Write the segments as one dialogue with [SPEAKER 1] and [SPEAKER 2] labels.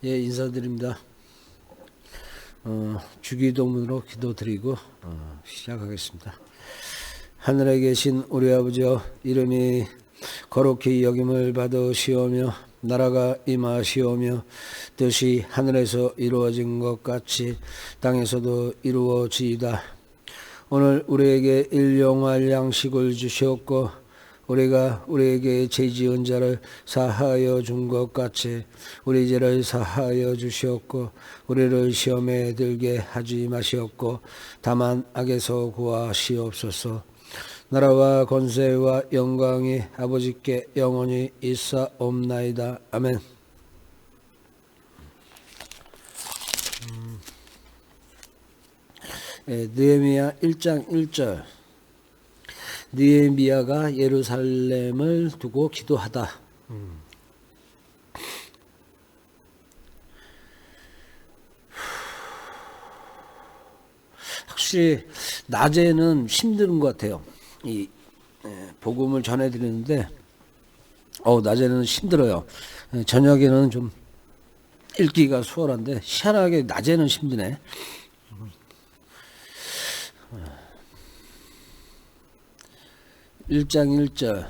[SPEAKER 1] 예, 인사드립니다. 주기도문으로 기도드리고 시작하겠습니다. 하늘에 계신 우리 아버지여, 이름이 거룩히 여김을 받으시오며 나라가 임하시오며 뜻이 하늘에서 이루어진 것 같이 땅에서도 이루어지이다. 오늘 우리에게 일용할 양식을 주시옵고 우리가 우리에게 죄 지은 자를 사하여 준 것 같이 우리 죄를 사하여 주시옵고 우리를 시험에 들게 하지 마시옵고 다만 악에서 구하시옵소서. 나라와 권세와 영광이 아버지께 영원히 있사옵나이다. 아멘. 느헤미야 1장 1절. 느헤미야가 예루살렘을 두고 기도하다. 확실히 낮에는 힘든 것 같아요. 이 복음을 전해드리는데 낮에는 힘들어요. 저녁에는 좀 읽기가 수월한데 희한하게 낮에는 힘드네. 1장 1절.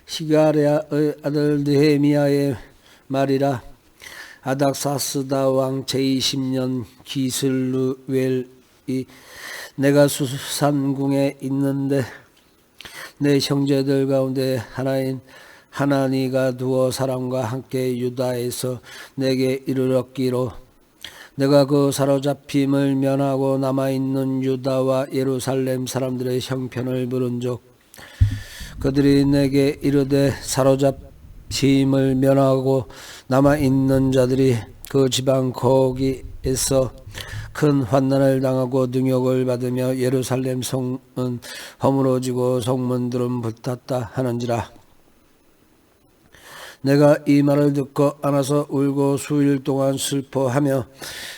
[SPEAKER 1] 시가랴의 아들 느헤미야의 말이라. 아닥사스다 왕 제20년 기슬루웰이 내가 수산궁에 있는데 내 형제들 가운데 하나인 하나니가 두어 사람과 함께 유다에서 내게 이르렀기로 내가 그 사로잡힘을 면하고 남아있는 유다와 예루살렘 사람들의 형편을 물은즉 그들이 내게 이르되 사로잡힘을 면하고 남아있는 자들이 그 지방 거기에서 큰 환난을 당하고 능욕을 받으며 예루살렘 성은 허물어지고 성문들은 불탔다 하는지라. 내가 이 말을 듣고 안아서 울고 수일 동안 슬퍼하며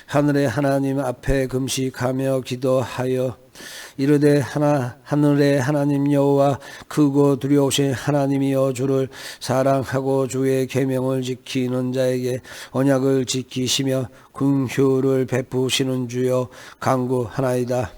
[SPEAKER 1] 하늘의 하나님 앞에 금식하며 기도하여 이르되 하늘의 하나님 여호와 크고 두려우신 하나님이여, 주를 사랑하고 주의 계명을 지키는 자에게 언약을 지키시며 긍휼을 베푸시는 주여 간구하나이다.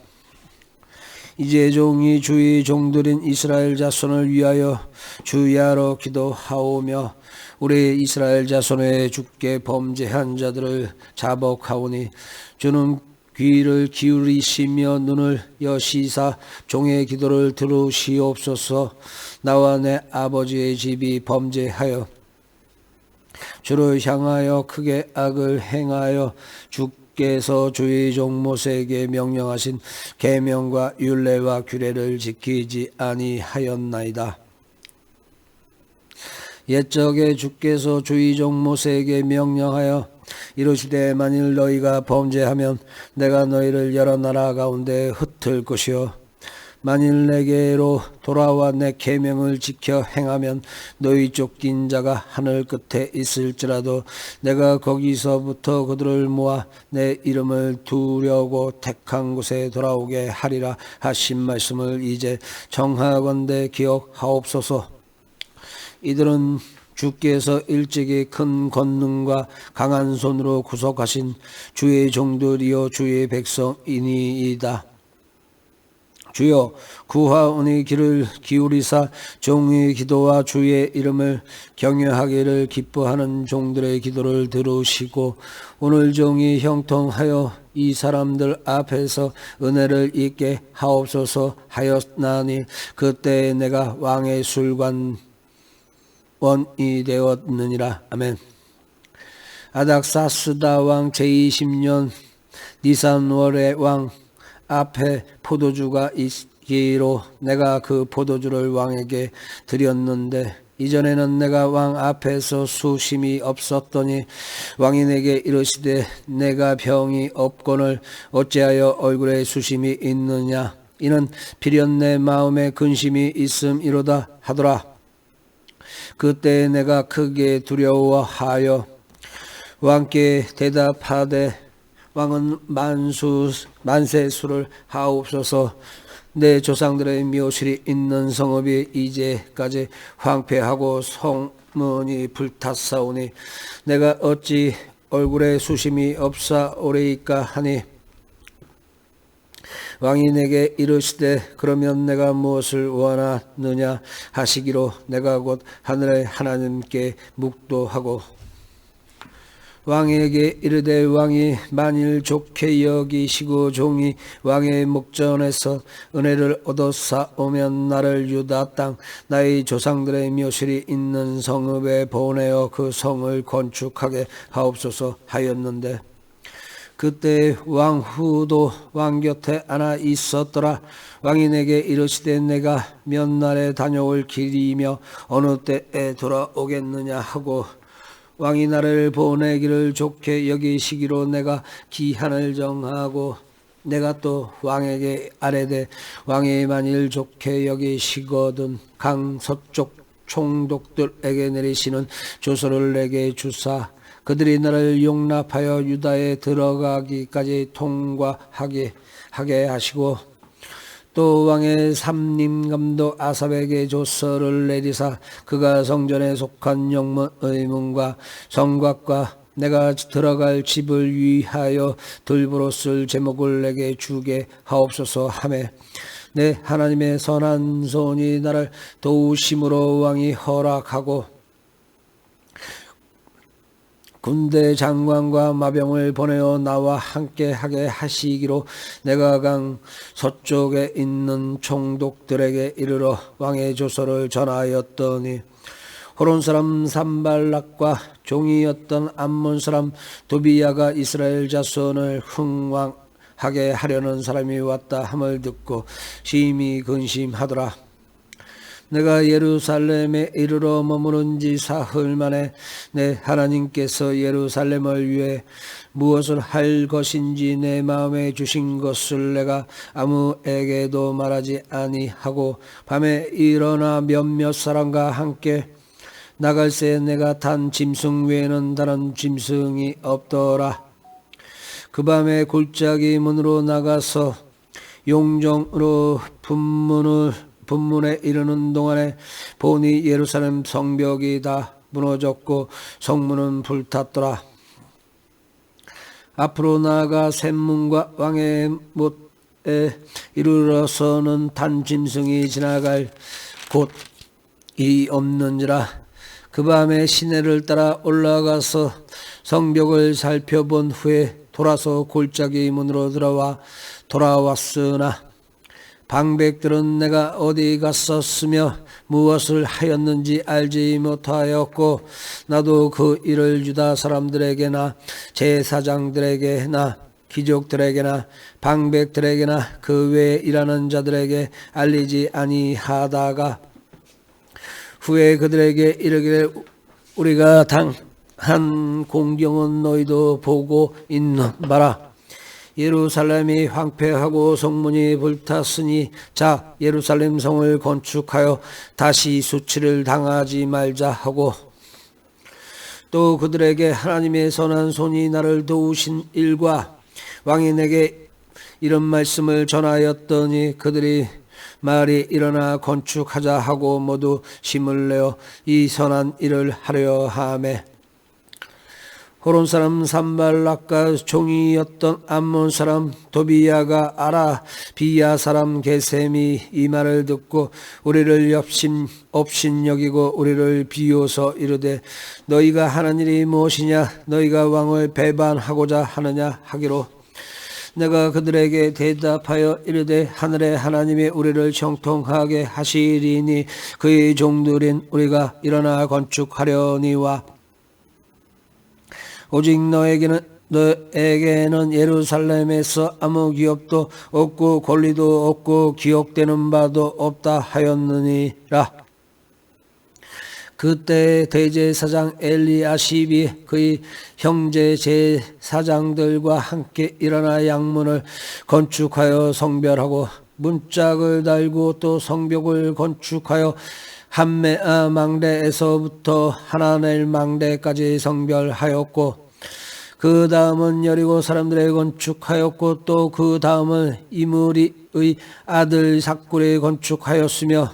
[SPEAKER 1] 이제 종이 주의 종들인 이스라엘 자손을 위하여 주야로 기도하오며 우리 이스라엘 자손의 주께 범죄한 자들을 자복하오니 주는 귀를 기울이시며 눈을 여시사 종의 기도를 들으시옵소서. 나와 내 아버지의 집이 범죄하여 주를 향하여 크게 악을 행하여 주께서 주의 종 모세에게 명령하신 계명과 율례와 규례를 지키지 아니하였나이다. 옛적에 주께서 주의 종 모세에게 명령하여 이르시되 만일 너희가 범죄하면 내가 너희를 여러 나라 가운데 흩을 것이요 만일 내게로 돌아와 내 계명을 지켜 행하면 너희 쫓긴 자가 하늘 끝에 있을지라도 내가 거기서부터 그들을 모아 내 이름을 두려고 택한 곳에 돌아오게 하리라 하신 말씀을 이제 정하건대 기억하옵소서. 이들은 주께서 일찍이 큰 권능과 강한 손으로 구속하신 주의 종들이요 주의 백성이니이다. 주여 구하오니 귀를 기울이사 종의 기도와 주의 이름을 경외하기를 기뻐하는 종들의 기도를 들으시고 오늘 종이 형통하여 이 사람들 앞에서 은혜를 입게 하옵소서 하였나니 그때 내가 왕의 술관 원이 되었느니라. 아멘. 아닥사스다 왕 제20년 니산월의 왕 앞에 포도주가 있기로 내가 그 포도주를 왕에게 드렸는데 이전에는 내가 왕 앞에서 수심이 없었더니 왕이 내게 이르시되 내가 병이 없거늘 어찌하여 얼굴에 수심이 있느냐. 이는 비련 내 마음에 근심이 있음이로다 하더라. 그때 내가 크게 두려워하여 왕께 대답하되 왕은 만세수를 하옵소서. 내 조상들의 묘실이 있는 성읍이 이제까지 황폐하고 성문이 불탔사오니 내가 어찌 얼굴에 수심이 없사오리이까 하니 왕이 내게 이르시되 그러면 내가 무엇을 원하느냐 하시기로 내가 곧 하늘의 하나님께 묵도하고 왕에게 이르되 왕이 만일 좋게 여기시고 종이 왕의 목전에서 은혜를 얻어사오면 나를 유다 땅 나의 조상들의 묘실이 있는 성읍에 보내어 그 성을 건축하게 하옵소서 하였는데 그때 왕후도 왕 곁에 앉아 있었더라. 왕이 내게 이르시되 내가 몇 날에 다녀올 길이며 어느 때에 돌아오겠느냐 하고 왕이 나를 보내기를 좋게 여기시기로 내가 기한을 정하고 내가 또 왕에게 아뢰되 왕이 만일 좋게 여기시거든 강 서쪽 총독들에게 내리시는 조서를 내게 주사 그들이 나를 용납하여 유다에 들어가기까지 통과하게 하시고 또 왕의 삼림감독 아삽에게 조서를 내리사 그가 성전에 속한 영문의 문과 성곽과 내가 들어갈 집을 위하여 들보로 쓸 제목을 내게 주게 하옵소서 하매 내 하나님의 선한 손이 나를 도우심으로 왕이 허락하고 군대 장관과 마병을 보내어 나와 함께 하게 하시기로 내가 강 서쪽에 있는 총독들에게 이르러 왕의 조서를 전하였더니 호론 사람 산발락과 종이었던 암몬 사람 도비야가 이스라엘 자손을 흥왕하게 하려는 사람이 왔다 함을 듣고 심히 근심하더라. 내가 예루살렘에 이르러 머무른 지 사흘 만에 내 하나님께서 예루살렘을 위해 무엇을 할 것인지 내 마음에 주신 것을 내가 아무에게도 말하지 아니하고 밤에 일어나 몇몇 사람과 함께 나갈새 내가 탄 짐승 외에는 다른 짐승이 없더라. 그 밤에 골짜기 문으로 나가서 용정으로 분문에 이르는 동안에 보니 예루살렘 성벽이 다 무너졌고 성문은 불탔더라. 앞으로 나아가 샘문과 왕의 못에 이르러서는 단 짐승이 지나갈 곳이 없는지라. 그 밤에 시내를 따라 올라가서 성벽을 살펴본 후에 돌아서 골짜기 문으로 돌아왔으나 방백들은 내가 어디 갔었으며 무엇을 하였는지 알지 못하였고 나도 그 일을 유다 사람들에게나 제사장들에게나 귀족들에게나 방백들에게나 그 외에 일하는 자들에게 알리지 아니하다가 후에 그들에게 이르기를 우리가 당한 공경은 너희도 보고 있는 바라. 예루살렘이 황폐하고 성문이 불탔으니 자 예루살렘 성을 건축하여 다시 수치를 당하지 말자 하고 또 그들에게 하나님의 선한 손이 나를 도우신 일과 왕이 내게 이런 말씀을 전하였더니 그들이 말이 일어나 건축하자 하고 모두 힘을 내어 이 선한 일을 하려 하매 호론 사람 산발락과 종이었던 암몬 사람 도비야가 아라비야 사람 게셈이 이 말을 듣고 우리를 업신 여기고 우리를 비웃어 이르되 너희가 하는 일이 무엇이냐 너희가 왕을 배반하고자 하느냐 하기로 내가 그들에게 대답하여 이르되 하늘의 하나님이 우리를 형통하게 하시리니 그의 종들인 우리가 일어나 건축하려니와 오직 너에게는 예루살렘에서 아무 기업도 없고 권리도 없고 기억되는 바도 없다 하였느니라. 그때 대제사장 엘리아십이 그의 형제 제사장들과 함께 일어나 양문을 건축하여 성별하고 문짝을 달고 또 성벽을 건축하여 함메아 망대에서부터 하나넬 망대까지 성별하였고 그 다음은 여리고 사람들의 건축하였고 또 그 다음은 이므리의 아들 삭굴이 건축하였으며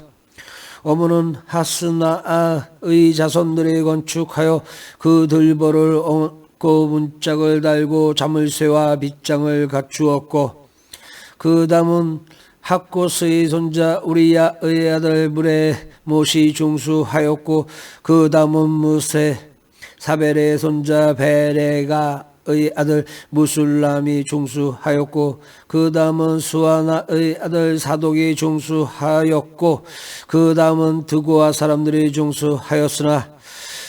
[SPEAKER 1] 어머는 하스나아의 자손들이 건축하여 그 들보를 문짝을 달고 자물쇠와 빗장을 갖추었고 그 다음은 학고스의 손자 우리야의 아들 무레못이 중수하였고 그 다음은 무세 사벨의 손자 베레가의 아들 무술람이 중수하였고 그 다음은 수아나의 아들 사독이 중수하였고 그 다음은 드고아 사람들이 중수하였으나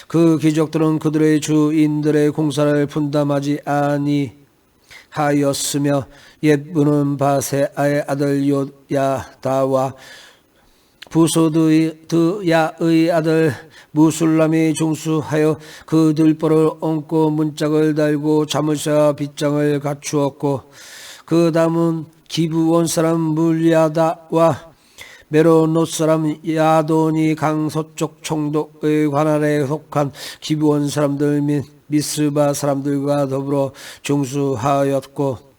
[SPEAKER 1] 그 귀족들은 그들의 주인들의 공사를 분담하지 아니하였으며 옛분은 바세아의 아들 요야다와 부소드야의 아들 무술람이 중수하여 그 들보를 얹고 문짝을 달고 자물쇠와 빗장을 갖추었고 그 다음은 기브온 사람 물야다와 메로노 사람 야돈이 강서쪽 총독의 관할에 속한 기브온 사람들 및 미스바 사람들과 더불어 중수하였고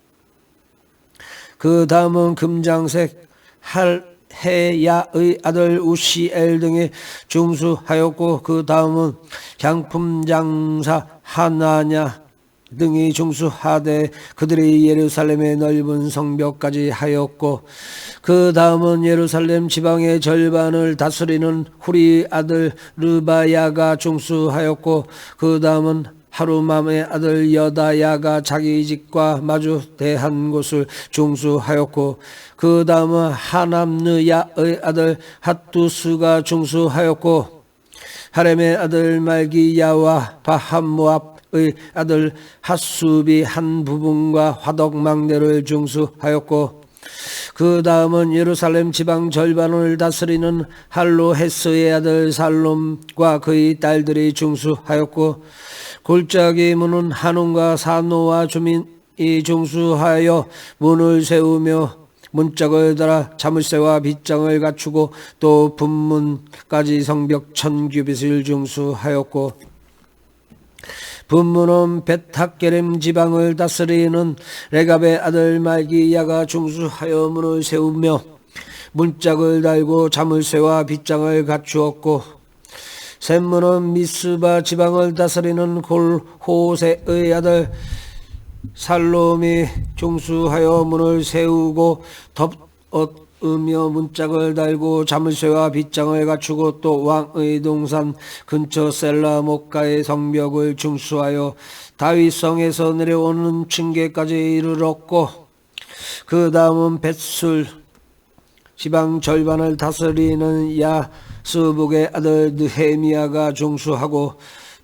[SPEAKER 1] 그 다음은 금장색 할헤야의 아들 우시엘 등이 중수하였고 그 다음은 향품장사 하나냐 등이 중수하되 그들이 예루살렘의 넓은 성벽까지 하였고 그 다음은 예루살렘 지방의 절반을 다스리는 후리 아들 르바야가 중수하였고 그 다음은 하루맘의 아들 여다야가 자기 집과 마주 대한 곳을 중수하였고 그 다음은 하남느야의 아들 핫두스가 중수하였고 하렘의 아들 말기야와 바함모압의 아들 핫수비 한 부분과 화덕망대를 중수하였고 그 다음은 예루살렘 지방 절반을 다스리는 할로헤스의 아들 살롬과 그의 딸들이 중수하였고 골짜기 문은 한온과 산노와 주민이 중수하여 문을 세우며 문짝을 달아 자물쇠와 빗장을 갖추고 또 분문까지 성벽 1000규빗을 중수하였고 분문은 벳학게렘 지방을 다스리는 레갑의 아들 말기야가 중수하여 문을 세우며 문짝을 달고 자물쇠와 빗장을 갖추었고 샘문은 미스바 지방을 다스리는 골호세의 아들 살롬이 중수하여 문을 세우고 덮으며 문짝을 달고 자물쇠와 빗장을 갖추고 또 왕의 동산 근처 셀라목가의 성벽을 중수하여 다윗성에서 내려오는 층계까지 이르렀고 그 다음은 벳술 지방 절반을 다스리는 야스북의 아들 느헤미야가 중수하고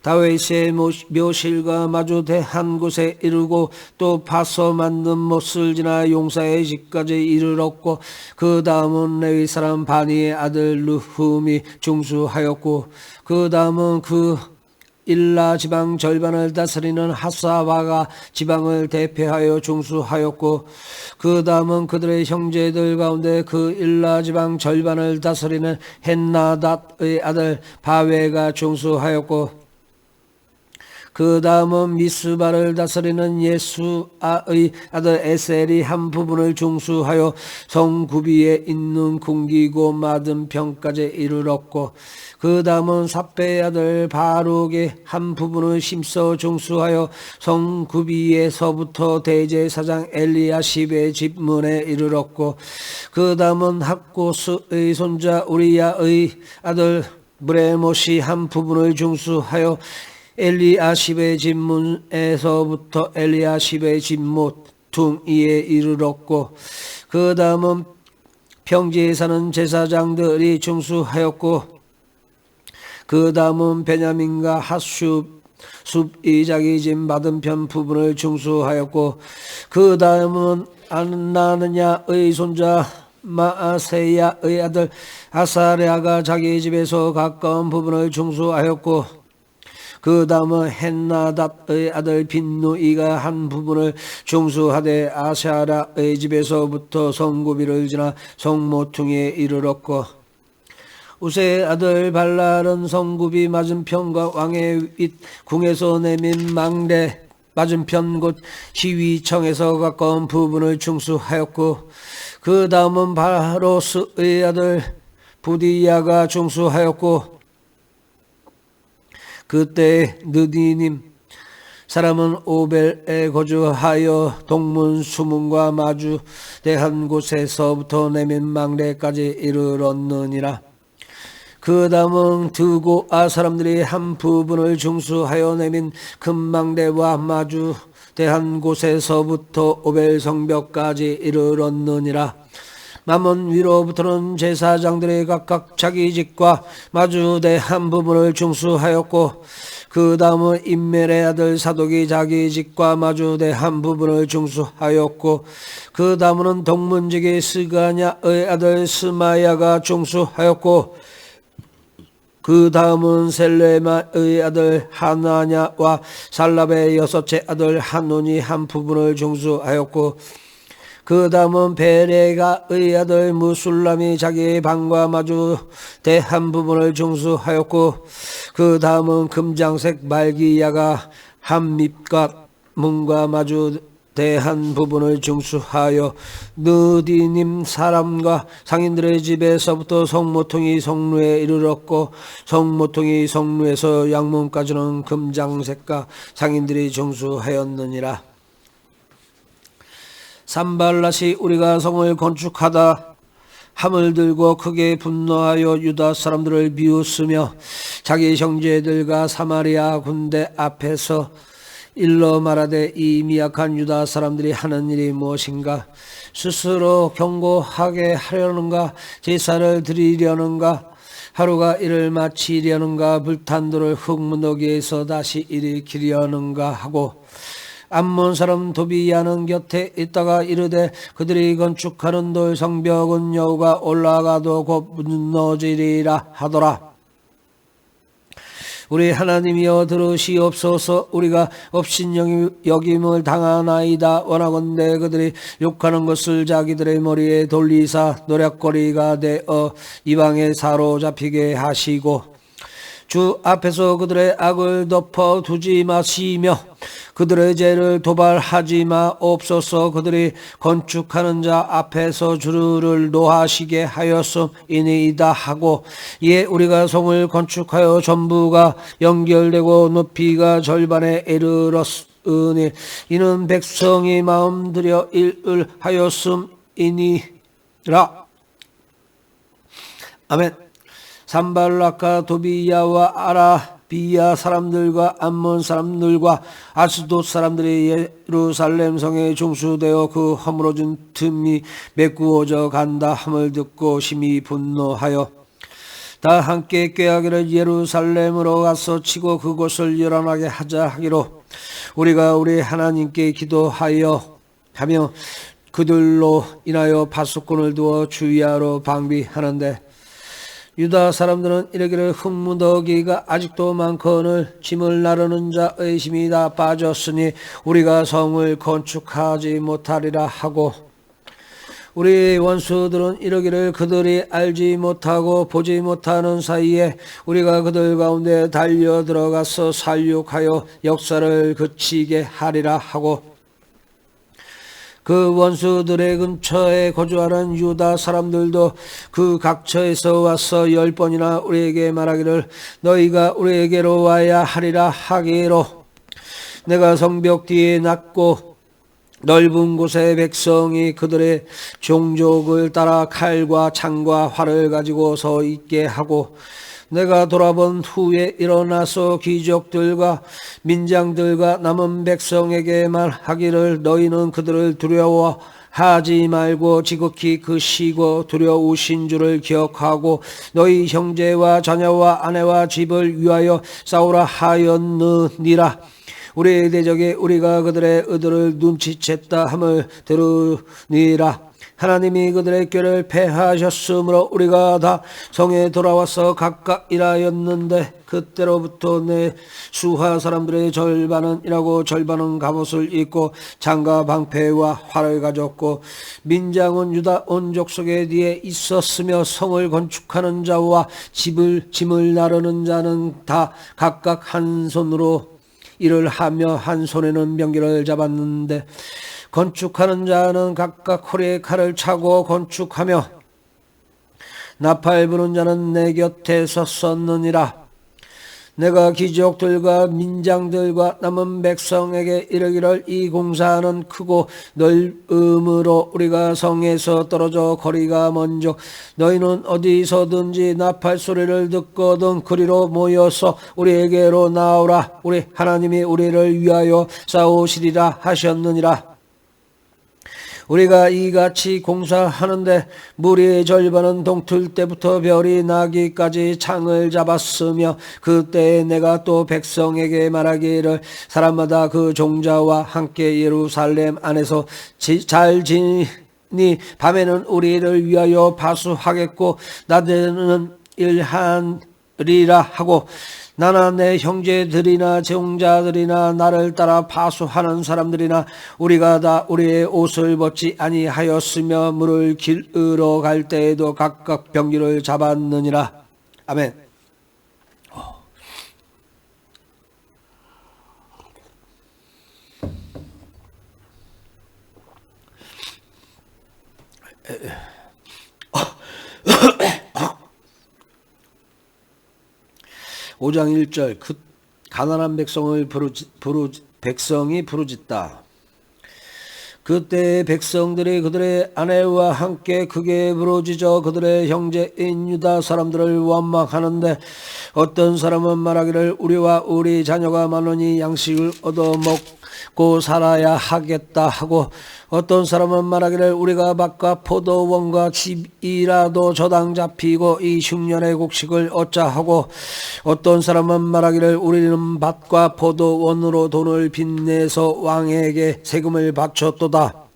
[SPEAKER 1] 다윗의 묘실과 마주 대한 곳에 이르고 또 파서 만든 못을 지나 용사의 집까지 이르렀고 그 다음은 레위 사람 바니의 아들 르훔이 중수하였고 그 다음은 그 일라 지방 절반을 다스리는 하사바가 지방을 대표하여 중수하였고 그 다음은 그들의 형제들 가운데 그 일라 지방 절반을 다스리는 헨나닷의 아들 바웨가 중수하였고 그 다음은 미스바를 다스리는 예수아의 아들 에셀이 한 부분을 중수하여 성구비에 있는 궁기고 맞은편까지 이르렀고 그 다음은 삽배의 아들 바룩의 한 부분을 심서 중수하여 성구비에서부터 대제사장 엘리야십의 집문에 이르렀고 그 다음은 학고스의 손자 우리야의 아들 무레못이 한 부분을 중수하여 엘리야십의 집문에서부터 엘리야십의 집못 둥이에 이르렀고 그 다음은 평지에 사는 제사장들이 중수하였고 그 다음은 베냐민과 핫숲이 자기 집 맞은편 부분을 중수하였고 그 다음은 안나느냐의 손자 마아세야의 아들 아사랴가 자기 집에서 가까운 부분을 중수하였고 그 다음은 헨나닷의 아들 빈누이가 한 부분을 중수하되 아샤라의 집에서부터 성구비를 지나 성모퉁이에 이르렀고 우세의 아들 발랄은 성구비 맞은편과 왕의 윗 궁에서 내민 망대 맞은편 곧 시위청에서 가까운 부분을 중수하였고 그 다음은 바로스의 아들 부디야가 중수하였고 그때 느디님 사람은 오벨에 거주하여 동문 수문과 마주대한 곳에서부터 내민 망대까지 이르렀느니라. 그 다음은 드고아 사람들이 한 부분을 중수하여 내민 금망대와 마주대한 곳에서부터 오벨 성벽까지 이르렀느니라. 남은 위로부터는 제사장들이 각각 자기 집과 마주대 한 부분을 중수하였고, 그 다음은 임멜의 아들 사독이 자기 집과 마주대 한 부분을 중수하였고, 그 다음은 동문지기 스가냐의 아들 스마야가 중수하였고, 그 다음은 셀레마의 아들 하나냐와 살랍의 여섯째 아들 한논이 한 부분을 중수하였고, 그 다음은 베레가의 아들 무술람이 자기 방과 마주대 한 부분을 중수하였고, 그 다음은 금장색 말기야가 한 밑과 문과 마주대 한 부분을 중수하여 느디님 사람과 상인들의 집에서부터 성모퉁이 성루에 이르렀고, 성모퉁이 성루에서 양문까지는 금장색과 상인들이 중수하였느니라. 산발랏이 우리가 성을 건축하다 함을 들고 크게 분노하여 유다 사람들을 비웃으며 자기 형제들과 사마리아 군대 앞에서 일러 말하되, 이 미약한 유다 사람들이 하는 일이 무엇인가? 스스로 경고하게 하려는가? 제사를 드리려는가? 하루가 일을 마치려는가? 불탄 돌을 흙무더기에서 다시 일으키려는가 하고, 암몬 사람 도비야는 곁에 있다가 이르되, 그들이 건축하는 돌 성벽은 여호가 올라가도 곧 무너지리라 하더라. 우리 하나님이여 들으시옵소서. 우리가 업신여김을 당하나이다. 원하건대 그들이 욕하는 것을 자기들의 머리에 돌리사 노략거리가 되어 이방에 사로잡히게 하시고, 주 앞에서 그들의 악을 덮어두지 마시며 그들의 죄를 도발하지 마옵소서. 그들이 건축하는 자 앞에서 주를 노하시게 하였음이니이다 하고, 이에 우리가 성을 건축하여 전부가 연결되고 높이가 절반에 이르렀으니 이는 백성이 마음 들여 일을 하였음이니라. 아멘. 산발락과 도비야와 아라비야 사람들과 암몬 사람들과 아스돗 사람들이 예루살렘 성에 중수되어 그 허물어진 틈이 메꾸어져 간다 함을 듣고 심히 분노하여 다 함께 꾀하기를 예루살렘으로 가서 치고 그곳을 요란하게 하자 하기로, 우리가 우리 하나님께 기도하여 하며 그들로 인하여 파수꾼을 두어 주야로 방비하는데, 유다 사람들은 이르기를 흙무더기가 아직도 많거늘 짐을 나르는 자의 힘이 다 빠졌으니 우리가 성을 건축하지 못하리라 하고, 우리 원수들은 이르기를 그들이 알지 못하고 보지 못하는 사이에 우리가 그들 가운데 달려 들어가서 살육하여 역사를 그치게 하리라 하고, 그 원수들의 근처에 거주하는 유다 사람들도 그 각처에서 와서 10번이나 우리에게 말하기를 너희가 우리에게로 와야 하리라 하기로, 내가 성벽 뒤에 낮고 넓은 곳에 백성이 그들의 종족을 따라 칼과 창과 활을 가지고 서 있게 하고, 내가 돌아본 후에 일어나서 귀족들과 민장들과 남은 백성에게 말하기를 너희는 그들을 두려워하지 말고 지극히 크시고 두려우신 줄을 기억하고 너희 형제와 자녀와 아내와 집을 위하여 싸우라 하였느니라. 우리의 대적에 우리가 그들의 의도를 눈치챘다 함을 들으니라. 하나님이 그들의 꾀를 패하셨으므로 우리가 다 성에 돌아와서 각각 일하였는데, 그때로부터 내 수하 사람들의 절반은 일하고 절반은 갑옷을 입고 장과 방패와 활을 가졌고, 민장은 유다 온 족속에 뒤에 있었으며 성을 건축하는 자와 짐을 나르는 자는 다 각각 한 손으로 일을 하며 한 손에는 명기를 잡았는데, 건축하는 자는 각각 허리에 칼을 차고 건축하며 나팔 부는 자는 내 곁에 섰었느니라. 내가 기족들과 민장들과 남은 백성에게 이르기를 이 공사는 크고 넓음으로 우리가 성에서 떨어져 거리가 먼저 너희는 어디서든지 나팔 소리를 듣거든 그리로 모여서 우리에게로 나오라. 우리 하나님이 우리를 위하여 싸우시리라 하셨느니라. 우리가 이같이 공사하는데 무리의 절반은 동틀 때부터 별이 나기까지 창을 잡았으며 그때에 내가 또 백성에게 말하기를 사람마다 그 종자와 함께 예루살렘 안에서 잘 지니 밤에는 우리를 위하여 파수하겠고 낮에는 일하리라 하고 나나 내 형제들이나 종자들이나 나를 따라 파수하는 사람들이나 우리가 다 우리의 옷을 벗지 아니하였으며 물을 길으러 갈 때에도 각각 병기를 잡았느니라. 아멘. 오장 1절 그 가난한 백성이 부르짖다. 그때 백성들이 그들의 아내와 함께 크게 부르짖어 그들의 형제인 유다 사람들을 원망하는데 어떤 사람은 말하기를 우리와 우리 자녀가 많으니 양식을 얻어 먹고 살아야 하겠다 하고 어떤 사람은 말하기를 우리가 밭과 포도원과 집이라도 저당 잡히고 이 흉년의 곡식을 얻자 하고 어떤 사람은 말하기를 우리는 밭과 포도원으로 돈을 빚내서 왕에게 세금을 바쳤도다.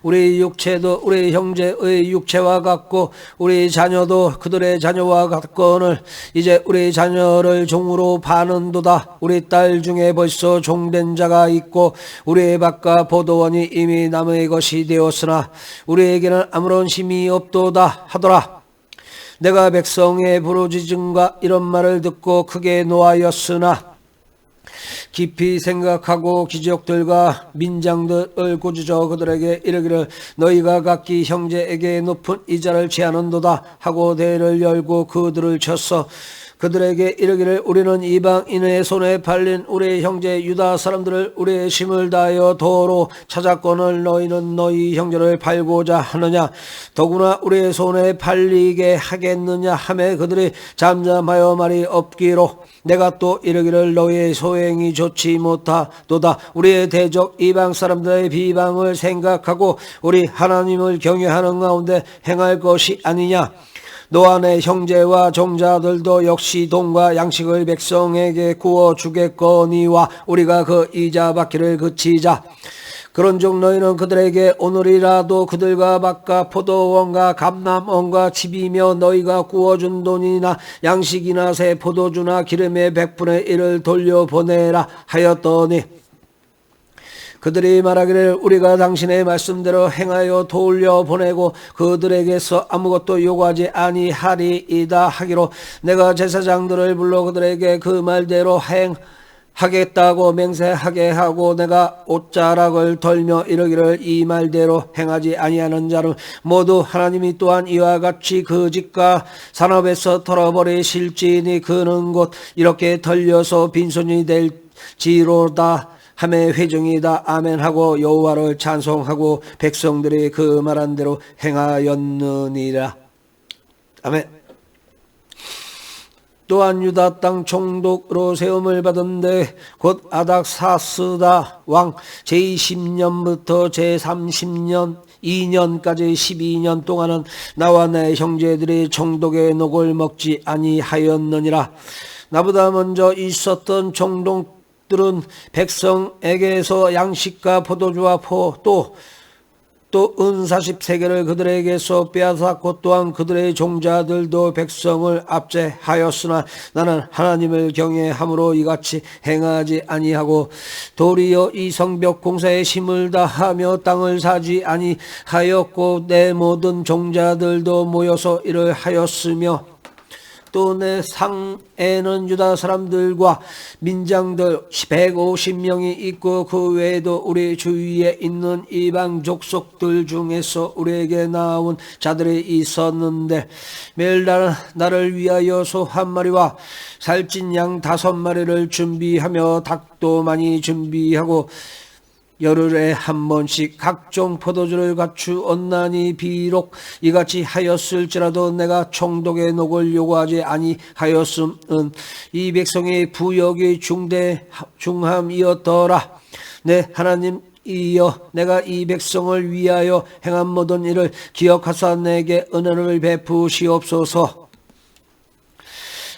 [SPEAKER 1] 우리 육체도 우리 형제의 육체와 같고 우리 자녀도 그들의 자녀와 같거늘 이제 우리 자녀를 종으로 파는도다. 우리 딸 중에 벌써 종된 자가 있고 우리의 밭과 포도원이 이미 남의 것이 되었으나 우리에게는 아무런 힘이 없도다 하더라. 내가 백성의 부르짖음과 이런 말을 듣고 크게 노하였으나 깊이 생각하고 기족들과 민장들을 꾸짖어 그들에게 이르기를 너희가 각기 형제에게 높은 이자를 취하는도다 하고 대를 열고 그들을 쳤어. 그들에게 이르기를 우리는 이방인의 손에 팔린 우리 형제 유다 사람들을 우리의 힘을 다하여 도로 찾았거늘 너희는 너희 형제를 팔고자 하느냐 더구나 우리의 손에 팔리게 하겠느냐 하매 그들이 잠잠하여 말이 없기로 내가 또 이르기를 너희의 소행이 좋지 못하도다. 우리의 대적 이방 사람들의 비방을 생각하고 우리 하나님을 경외하는 가운데 행할 것이 아니냐. 너와 내 형제와 종자들도 역시 돈과 양식을 백성에게 구워 주겠거니와 우리가 그 이자 받기를 그치자. 그런즉 너희는 그들에게 오늘이라도 그들과 밭과 포도원과 감람원과 집이며 너희가 구워준 돈이나 양식이나 새 포도주나 기름의 100분의 1을 돌려보내라 하였더니 그들이 말하기를 우리가 당신의 말씀대로 행하여 돌려보내고 그들에게서 아무것도 요구하지 아니하리이다 하기로 내가 제사장들을 불러 그들에게 그 말대로 하겠다고 맹세하게 하고 내가 옷자락을 덜며 이르기를 이 말대로 행하지 아니하는 자는 모두 하나님이 또한 이와 같이 그 집과 산업에서 털어버리실지니 그는 곧 이렇게 털려서 빈손이 될지로다 하매 회중이다 아멘하고 여호와를 찬송하고 백성들이 그 말한 대로 행하였느니라. 아멘. 또한 유다 땅 총독으로 세움을 받은데 곧 아닥사스다 왕 제20년부터 제30년 2년까지 12년 동안은 나와 내 형제들이 총독의 녹을 먹지 아니하였느니라. 나보다 먼저 있었던 총독들은 백성에게서 양식과 포도주와 또 은 40세겔을 그들에게서 빼앗았고 또한 그들의 종자들도 백성을 압제하였으나 나는 하나님을 경외함으로 이같이 행하지 아니하고 도리어 이 성벽 공사에 힘을 다하며 땅을 사지 아니하였고 내 모든 종자들도 모여서 이를 하였으며 또 내 상에는 유다 사람들과 민장들 150명이 있고 그 외에도 우리 주위에 있는 이방 족속들 중에서 우리에게 나온 자들이 있었는데 매일 나를 위하여 소 한 마리와 살찐 양 5마리를 준비하며 닭도 많이 준비하고 열흘에 한 번씩 각종 포도주를 갖추었나니 비록 이같이 하였을지라도 내가 총독의 녹을 요구하지 아니하였음은 이 백성의 부역이 중함이었더라. 내 하나님이여 내가 이 백성을 위하여 행한 모든 일을 기억하사 내게 은혜를 베푸시옵소서.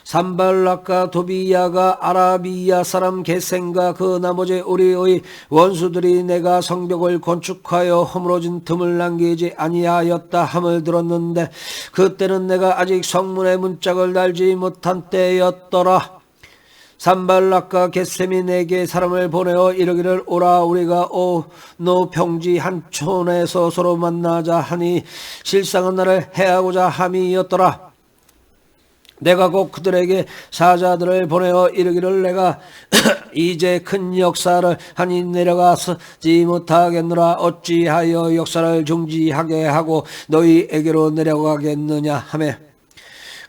[SPEAKER 1] 산발락과 도비야가 아라비야 사람 게셈과 그 나머지 우리의 원수들이 내가 성벽을 건축하여 허물어진 틈을 남기지 아니하였다 함을 들었는데 그때는 내가 아직 성문의 문짝을 달지 못한 때였더라. 산발락과 게셈이 내게 사람을 보내어 이르기를 오라 우리가 어느 평지 한 촌에서 서로 만나자 하니 실상은 나를 해하고자 함이었더라. 내가 곧 그들에게 사자들을 보내어 이르기를 내가 이제 큰 역사를 하니 내려가지 못하겠노라. 어찌하여 역사를 중지하게 하고 너희에게로 내려가겠느냐 하매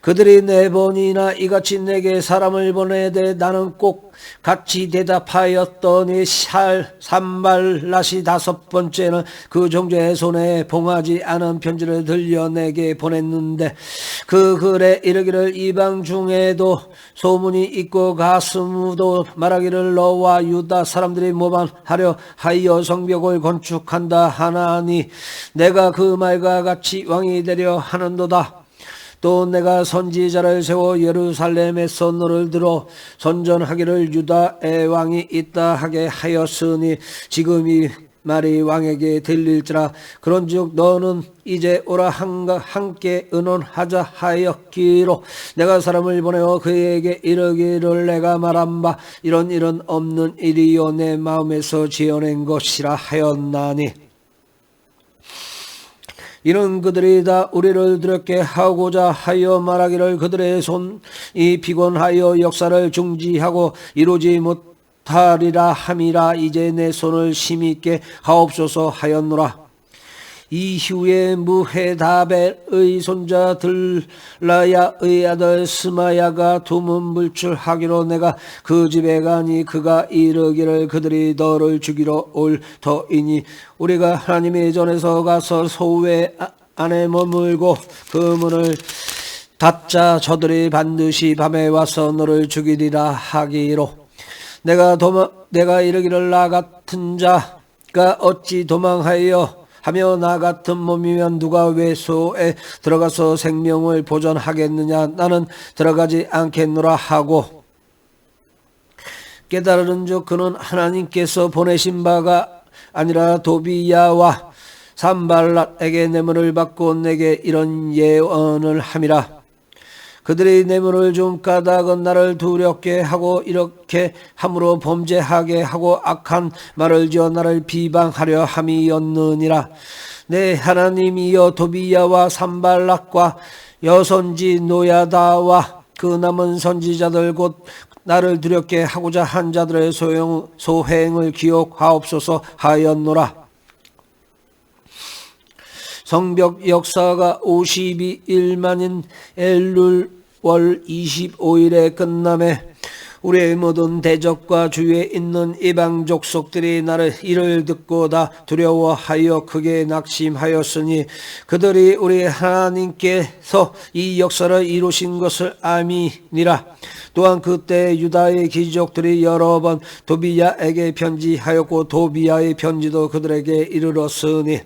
[SPEAKER 1] 그들이 4번이나 이같이 내게 사람을 보내되 나는 꼭 같이 대답하였더니 산발랏이 5번째는 그 종자의 손에 봉하지 않은 편지를 들려 내게 보냈는데 그 글에 이르기를 이방 중에도 소문이 있고 가스무도 말하기를 너와 유다 사람들이 모반하려 하여 성벽을 건축한다 하나니 내가 그 말과 같이 왕이 되려 하는도다. 또 내가 선지자를 세워 예루살렘에서 너를 들어 선전하기를 유다의 왕이 있다 하게 하였으니 지금 이 말이 왕에게 들릴지라. 그런즉 너는 이제 오라 함께 의논하자 하였기로 내가 사람을 보내어 그에게 이르기를 내가 말한 바 이런 일은 없는 일이요 내 마음에서 지어낸 것이라 하였나니 이는 그들이 다 우리를 두렵게 하고자 하여 말하기를 그들의 손이 피곤하여 역사를 중지하고 이루지 못하리라 함이라. 이제 내 손을 힘있게 하옵소서 하였노라. 이후에 무헤다벨의 손자 들라야의 아들 스마야가 두문불출하기로 내가 그 집에 가니 그가 이르기를 그들이 너를 죽이러 올 터이니 우리가 하나님의 전에서 가서 소외 안에 머물고 그 문을 닫자 저들이 반드시 밤에 와서 너를 죽이리라 하기로 내가 이르기를 나 같은 자가 어찌 도망하여 하며 나 같은 몸이면 누가 외소에 들어가서 생명을 보존하겠느냐. 나는 들어가지 않겠노라 하고 깨달은즉 그는 하나님께서 보내신 바가 아니라 도비야와 산발랏에게 뇌물을 받고 내게 이런 예언을 함이라. 그들이 뇌물을 준 까닭은 나를 두렵게 하고 이렇게 함으로 범죄하게 하고 악한 말을 지어 나를 비방하려 함이었느니라. 내 하나님이여 도비야와 산발락과 여선지 노야다와 그 남은 선지자들 곧 나를 두렵게 하고자 한 자들의 소행을 기억하옵소서 하였노라. 성벽 역사가 52일만인 엘룰 월 25일에 끝남에 우리의 모든 대적과 주위에 있는 이방 족속들이 나를 이를 듣고 다 두려워하여 크게 낙심하였으니 그들이 우리 하나님께서 이 역사를 이루신 것을 아미니라. 또한 그때 유다의 귀족들이 여러 번 도비야에게 편지하였고 도비야의 편지도 그들에게 이르렀으니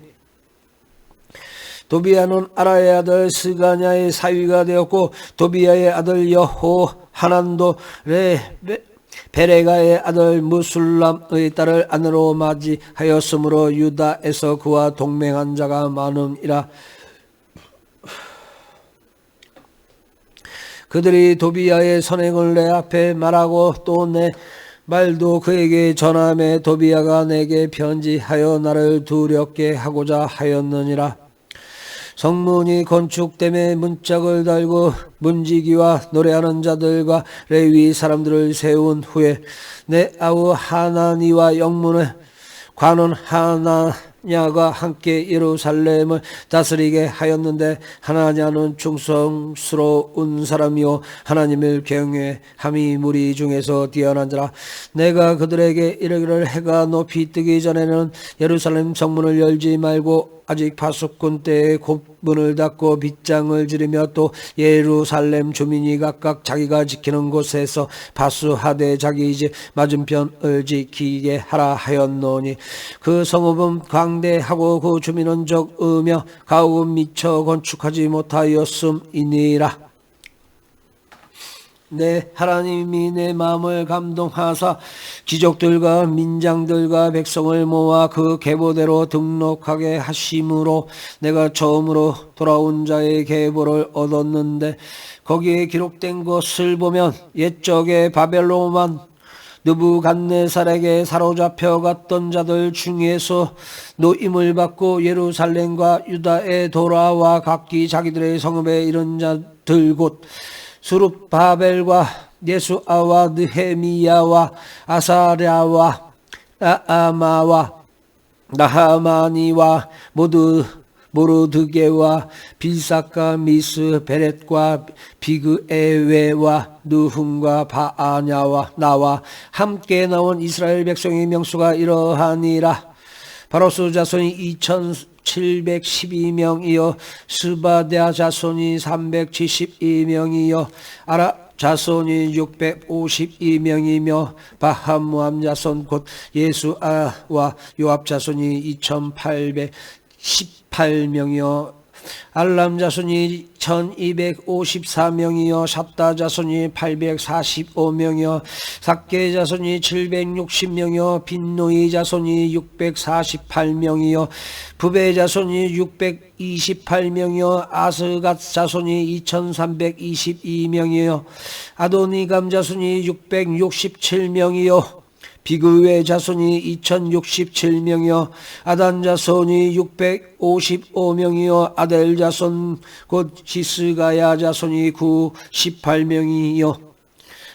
[SPEAKER 1] 도비야는 아라의 아들 스가냐의 사위가 되었고 도비야의 아들 여호하난도 베레가의 아들 무술람의 딸을 아내로 맞이하였으므로 유다에서 그와 동맹한 자가 많음이라. 그들이 도비야의 선행을 내 앞에 말하고 또 내 말도 그에게 전하매 도비야가 내게 편지하여 나를 두렵게 하고자 하였느니라. 성문이 건축됨에 문짝을 달고 문지기와 노래하는 자들과 레위 사람들을 세운 후에 내 아우 하나니와 영문의 관원 하나냐가 함께 예루살렘을 다스리게 하였는데 하나냐는 충성스러운 사람이요 하나님을 경외 함이 무리 중에서 뛰어난 자라. 내가 그들에게 이르기를 해가 높이 뜨기 전에는 예루살렘 성문을 열지 말고 아직 파수꾼 때에 곧 문을 닫고 빗장을 지르며 또 예루살렘 주민이 각각 자기가 지키는 곳에서 파수하되 자기 집 맞은편을 지키게 하라 하였노니 그 성읍은 광대하고 그 주민은 적으며 가옥은 미처 건축하지 못하였음이니라. 내 하나님이 내 마음을 감동하사 귀족들과 민장들과 백성을 모아 그 계보대로 등록하게 하심으로 내가 처음으로 돌아온 자의 계보를 얻었는데 거기에 기록된 것을 보면 옛적에 바벨론만 느부갓네살에게 사로잡혀 갔던 자들 중에서 노임을 받고 예루살렘과 유다에 돌아와 각기 자기들의 성읍에 이른 자들 곧 수룹바벨과 예수아와 느헤미야와 아사랴와 나아마와 나하마니와 모르드게와 빌사카 미스 베렛과 비그에웨와 느훔과 바아냐와 나와 함께 나온 이스라엘 백성의 명수가 이러하니라. 바로스 자손이 2712명이요 스바랴 자손이 372명이요 아라 자손이 652명이며 바하무암 자손 곧 예수아와 요압 자손이 2818명이요 알람 자손이 1254명이요 삽다 자손이 845명이요 삭게 자손이 760명이요 빈노이 자손이 648명이요 부베 자손이 628명이요 아스갓 자손이 2322명이요 아도니감 자손이 667명이요 비그의 자손이 2067명이요 아단 자손이 655명이요 아델 자손 곧 시스가야 자손이 98명이요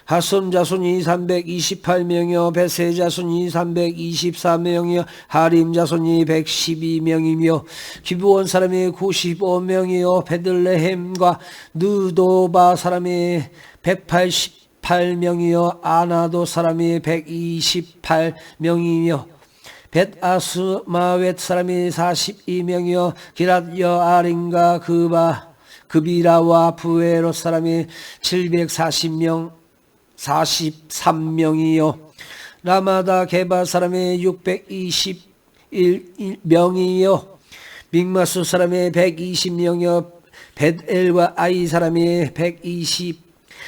[SPEAKER 1] 하손 자손이 328명이요 베세 자손이 324명이요 하림 자손이 112명이며 기브온 사람이 95명이요 베들레헴과 느도바 사람이 188명이요 아나도 사람이 128명이며 벳아스마웻 사람이 42명이요 기랏 여아린과 그비라와 부에롯 사람이 743명이요 라마다 게바 사람이 621명이요 믹마스 사람이 120명이요 벳엘과 아이 사람이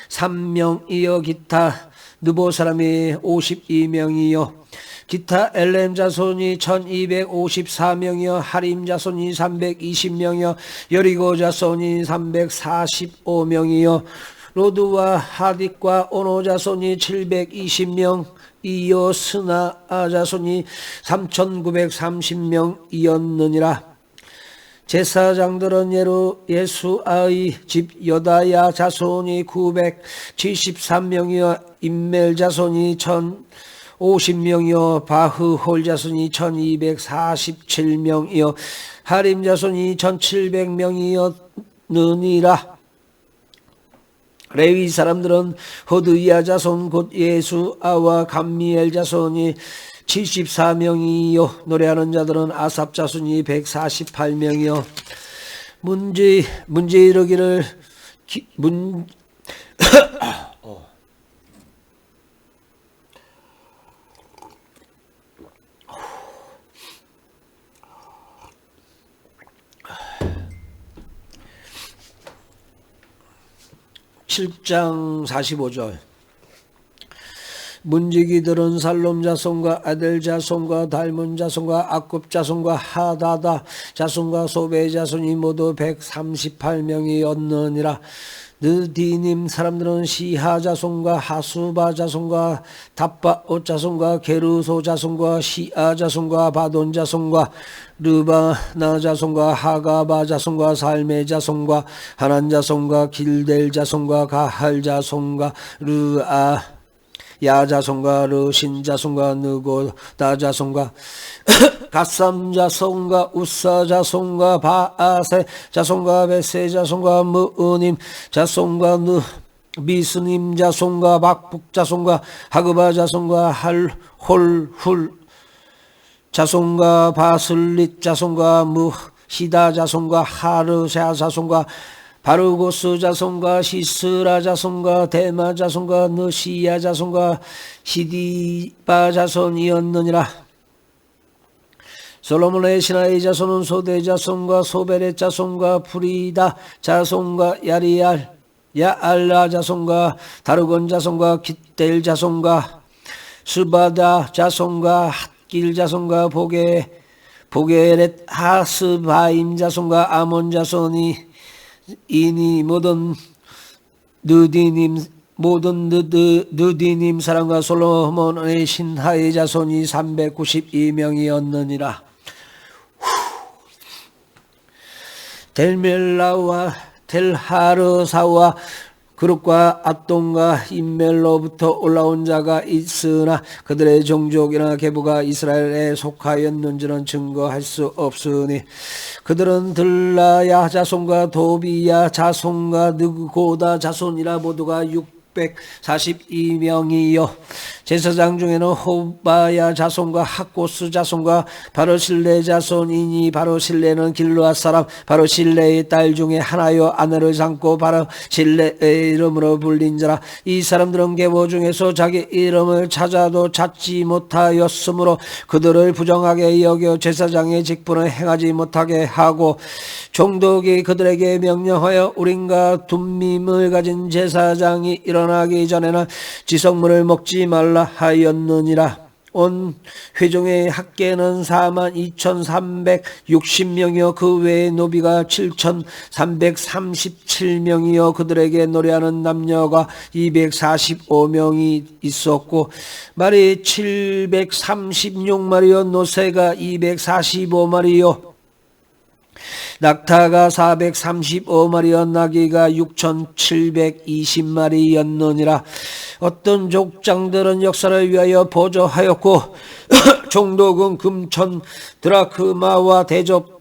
[SPEAKER 1] 123명이요 기타 느보 사람이 52명이요 기타 엘렘 자손이 1254명이요 하림 자손이 320명이요 여리고 자손이 345명이요 로드와 하딕과 오노 자손이 720명 이요 스나 자손이 3930명이었느니라. 제사장들은 예수아의 집 여다야 자손이 973명이요 임멜 자손이 1050명이요 바흐홀 자손이 1247명이요 하림 자손이 1700명이었느니라. 레위 사람들은 호드야 자손 곧 예수아와 감미엘 자손이 74명이요 노래하는 자들은 아삽 자손이 148명이요 문제 이르기를 7장 45절 문지기들은 살롬 자손과 아델 자손과 달문 자손과 아굽 자손과 하다다 자손과 소베 자손이 모두 138명이었느니라. 느디님 사람들은 시하 자손과 하수바 자손과 답바옷 자손과 게르소 자손과 시아 자손과 바돈 자손과 르바나 자손과 하가바 자손과 살메 자손과 하난 자손과 길델 자손과 가할 자손과 르아 야 자손과 르신 자손과 느고다 자손과 갓삼 자손과 우사 자손과 바아세 자손과 베세 자손과 무으님 자손과 미스님 자손과 박북 자손과 하그바 자손과 할홀훌 자손과 바슬릿 자손과 무히다 자손과 하르샤 자손과 바르고스 자손과 시스라 자손과 데마 자손과 느시야 자손과 시디바 자손이었느니라. 솔로몬의 신하의 자손은 소대 자손과 소베렛 자손과 프리다 자손과 야알라 자손과 다르곤 자손과 깃델 자손과 스바다 자손과 핫길 자손과 보게렛 하스바임 자손과 아몬 자손이 이니 모든 느디님 사람과 솔로몬의 신하의 자손이 392명이었느니라. 델멜라와 델하르사와 그룹과 압돈과 인멜로부터 올라온 자가 있으나 그들의 종족이나 계보가 이스라엘에 속하였는지는 증거할 수 없으니 그들은 들라야 자손과 도비야 자손과 느고다 자손이라 모두가 642명이요 제사장 중에는 호바야 자손과 학고스 자손과 바로실레 자손이니 바로실레는 길르앗 사람 바로실레의 딸 중에 하나요 아내를 삼고 바로실레의 이름으로 불린 자라. 이 사람들은 계보 중에서 자기 이름을 찾아도 찾지 못하였으므로 그들을 부정하게 여겨 제사장의 직분을 행하지 못하게 하고 총독이 그들에게 명령하여 우린과 둠밈을 가진 제사장이 일어나기 전에는 지성물을 먹지 말라 하였느니라. 온 회중의 학계는 42,360명이요 그 외의 노비가 7,337명이요 그들에게 노래하는 남녀가 245명이 있었고 말이 736마리요 노새가 245마리요 낙타가 435마리여 나귀가 6,720마리였느니라. 어떤 족장들은 역사를 위하여 보조하였고 총독은 금천 드라크마와 대접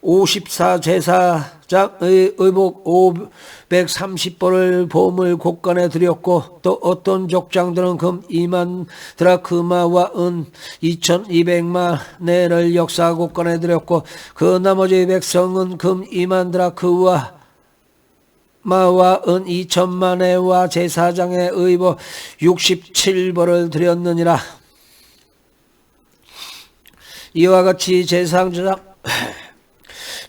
[SPEAKER 1] 54제사장의 의복 530벌을 보물 곳간에 드렸고 또 어떤 족장들은 금 2만 드라크마와 은 2200만회를 역사 곳간에 드렸고 그 나머지 백성은 금 2만 드라크마와 은 2000만회와 제사장의 의복 67벌을 드렸느니라.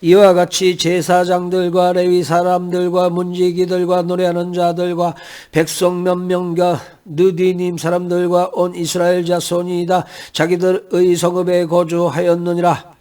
[SPEAKER 1] 이와 같이 제사장들과 레위 사람들과 문지기들과 노래하는 자들과 백성 몇 명과 느디님 사람들과 온 이스라엘 자손이다 자기들의 성읍에 거주하였느니라.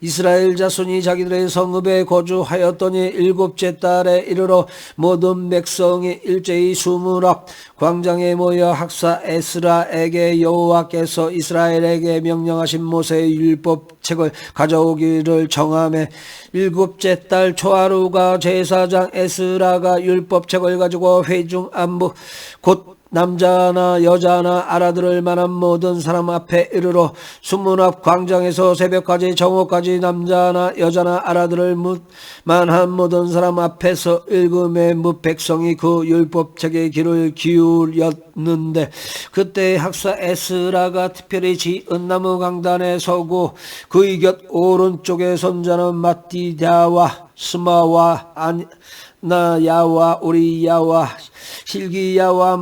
[SPEAKER 1] 이스라엘 자손이 자기들의 성읍에 거주하였더니 7째 달에 이르러 모든 백성이 일제히 수문앞 광장에 모여 학사 에스라에게 여호와께서 이스라엘에게 명령하신 모세의 율법책을 가져오기를 정하매 7째 달 초하루가 제사장 에스라가 율법책을 가지고 회중 안부 곧 남자나 여자나 알아들을 만한 모든 사람 앞에 이르러 수문 앞 광장에서 새벽까지 정오까지 남자나 여자나 알아들을 만한 모든 사람 앞에서 읽음에 백성이 그 율법책에 귀를 기울였는데 그때 학사 에스라가 특별히 지은 나무 강단에 서고 그의 곁 오른쪽에 손자는 마띠다와 스마와 나야와 우리야와 실기야와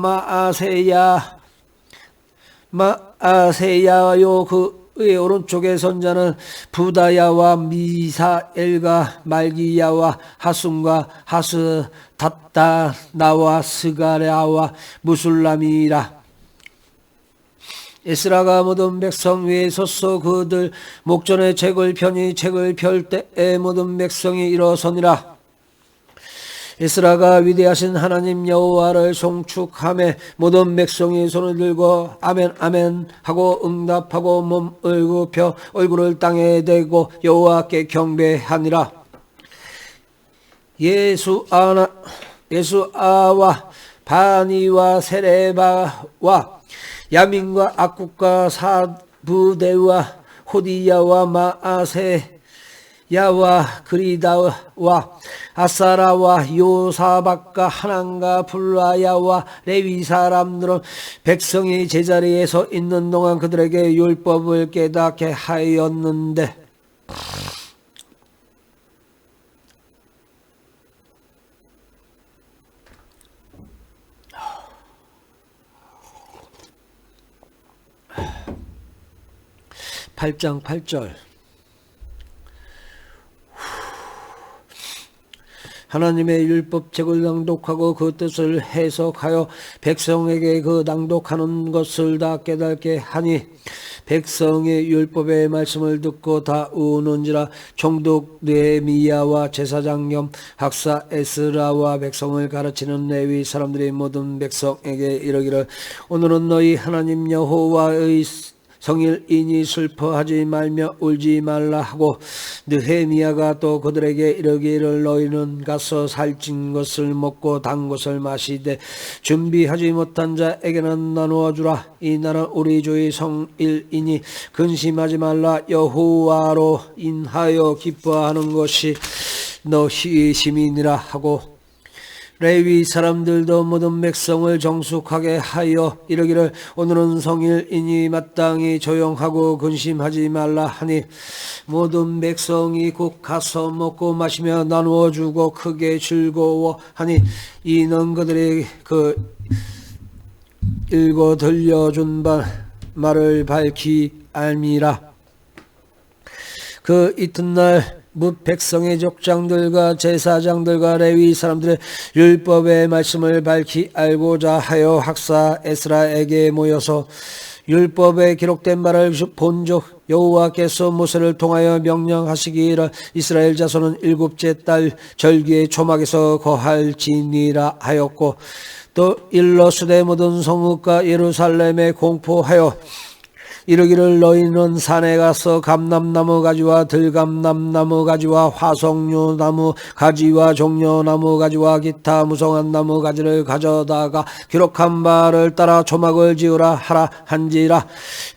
[SPEAKER 1] 마아세야요 그의 오른쪽에 손자는 부다야와 미사엘과 말기야와 하순과 하스닷다나와 스가랴와 무술람이라. 에스라가 모든 백성 위에 섰어 그들 목전에 책을 펴니 책을 펼 때에 모든 백성이 일어서니라. 에스라가 위대하신 하나님 여호와를 송축하며 모든 백성이 손을 들고 아멘 아멘 하고 응답하고 몸을 굽혀 얼굴을 땅에 대고 여호와께 경배하니라. 예수아와 바니와 세레바와 야민과 악국과 사부대와 호디야와 마아세야와 그리다와 아사라와 요사박과 하난과 불라야와 레위 사람들은 백성이 제자리에서 있는 동안 그들에게 율법을 깨닫게 하였는데 (8장 8절) 하나님의 율법책을 낭독하고 그 뜻을 해석하여 백성에게 그 낭독하는 것을 다 깨닫게 하니 백성의 율법의 말씀을 듣고 다 우는지라. 총독 느헤미야와 제사장 겸 학사 에스라와 백성을 가르치는 레위 사람들이 모든 백성에게 이르기를 오늘은 너희 하나님 여호와의 성일이니 슬퍼하지 말며 울지 말라 하고 느헤미야가 또 그들에게 이르기를 너희는 가서 살찐 것을 먹고 단 것을 마시되 준비하지 못한 자에게는 나누어 주라. 이 날은 우리 주의 성일이니 근심하지 말라. 여호와로 인하여 기뻐하는 것이 너희 시민이라 하고 레위 사람들도 모든 백성을 정숙하게 하여 이르기를 오늘은 성일이니 마땅히 조용하고 근심하지 말라 하니 모든 백성이 곧 가서 먹고 마시며 나누어 주고 크게 즐거워하니 이는 그들이 그 읽어 들려준 말을 밝히 알미라. 그 이튿날 뭇 백성의 족장들과 제사장들과 레위 사람들의 율법의 말씀을 밝히 알고자 하여 학사 에스라에게 모여서 율법에 기록된 말을 본즉 여호와께서 모세를 통하여 명령하시기를 이스라엘 자손은 일곱째 달 절기의 초막에서 거할지니라 하였고 또 일러스되 모든 성읍과 예루살렘에 공포하여 이르기를 너희는 산에 가서 감람나무 가지와 들감람나무 가지와 화석류나무 가지와 종려나무 가지와 기타 무성한 나무 가지를 가져다가 기록한 바를 따라 조막을 지으라 하라 한지라.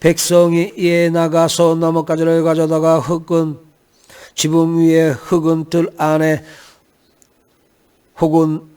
[SPEAKER 1] 백성이 이에 나가서 나뭇가지를 가져다가 흙은 지붕 위에 흙은 뜰 안에 혹은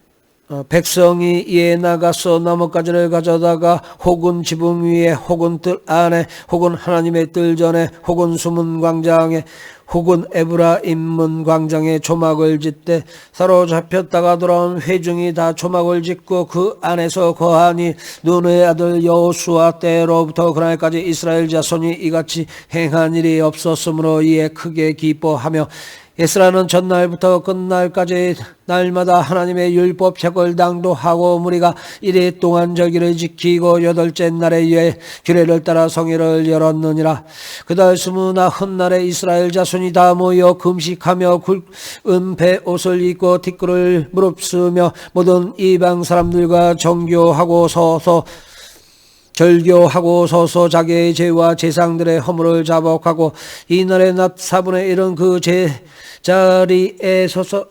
[SPEAKER 1] 백성이 이에 나가서 나뭇가지를 가져다가 혹은 지붕 위에 혹은 뜰 안에 혹은 하나님의 뜰 전에 혹은 수문 광장에 혹은 에브라임 문 광장에 조막을 짓되 사로잡혔다가 돌아온 회중이 다 조막을 짓고 그 안에서 거하니 눈의 아들 여호수아 때로부터 그날까지 이스라엘 자손이 이같이 행한 일이 없었으므로 이에 크게 기뻐하며 에스라는 전날부터 끝날까지 날마다 하나님의 율법책을 낭독하고 무리가 이래 동안 절기를 지키고 여덟째 날에 규례를 따라 성회를 열었느니라. 그달 29날에 이스라엘 자손이 다 모여 금식하며 굵은 베옷을 입고 티끌을 무릅쓰며 모든 이방 사람들과 절교하고 서서 자기의 죄와 제상들의 허물을 자복하고 이날의 낮 4분의 1은 그 제자리에 서서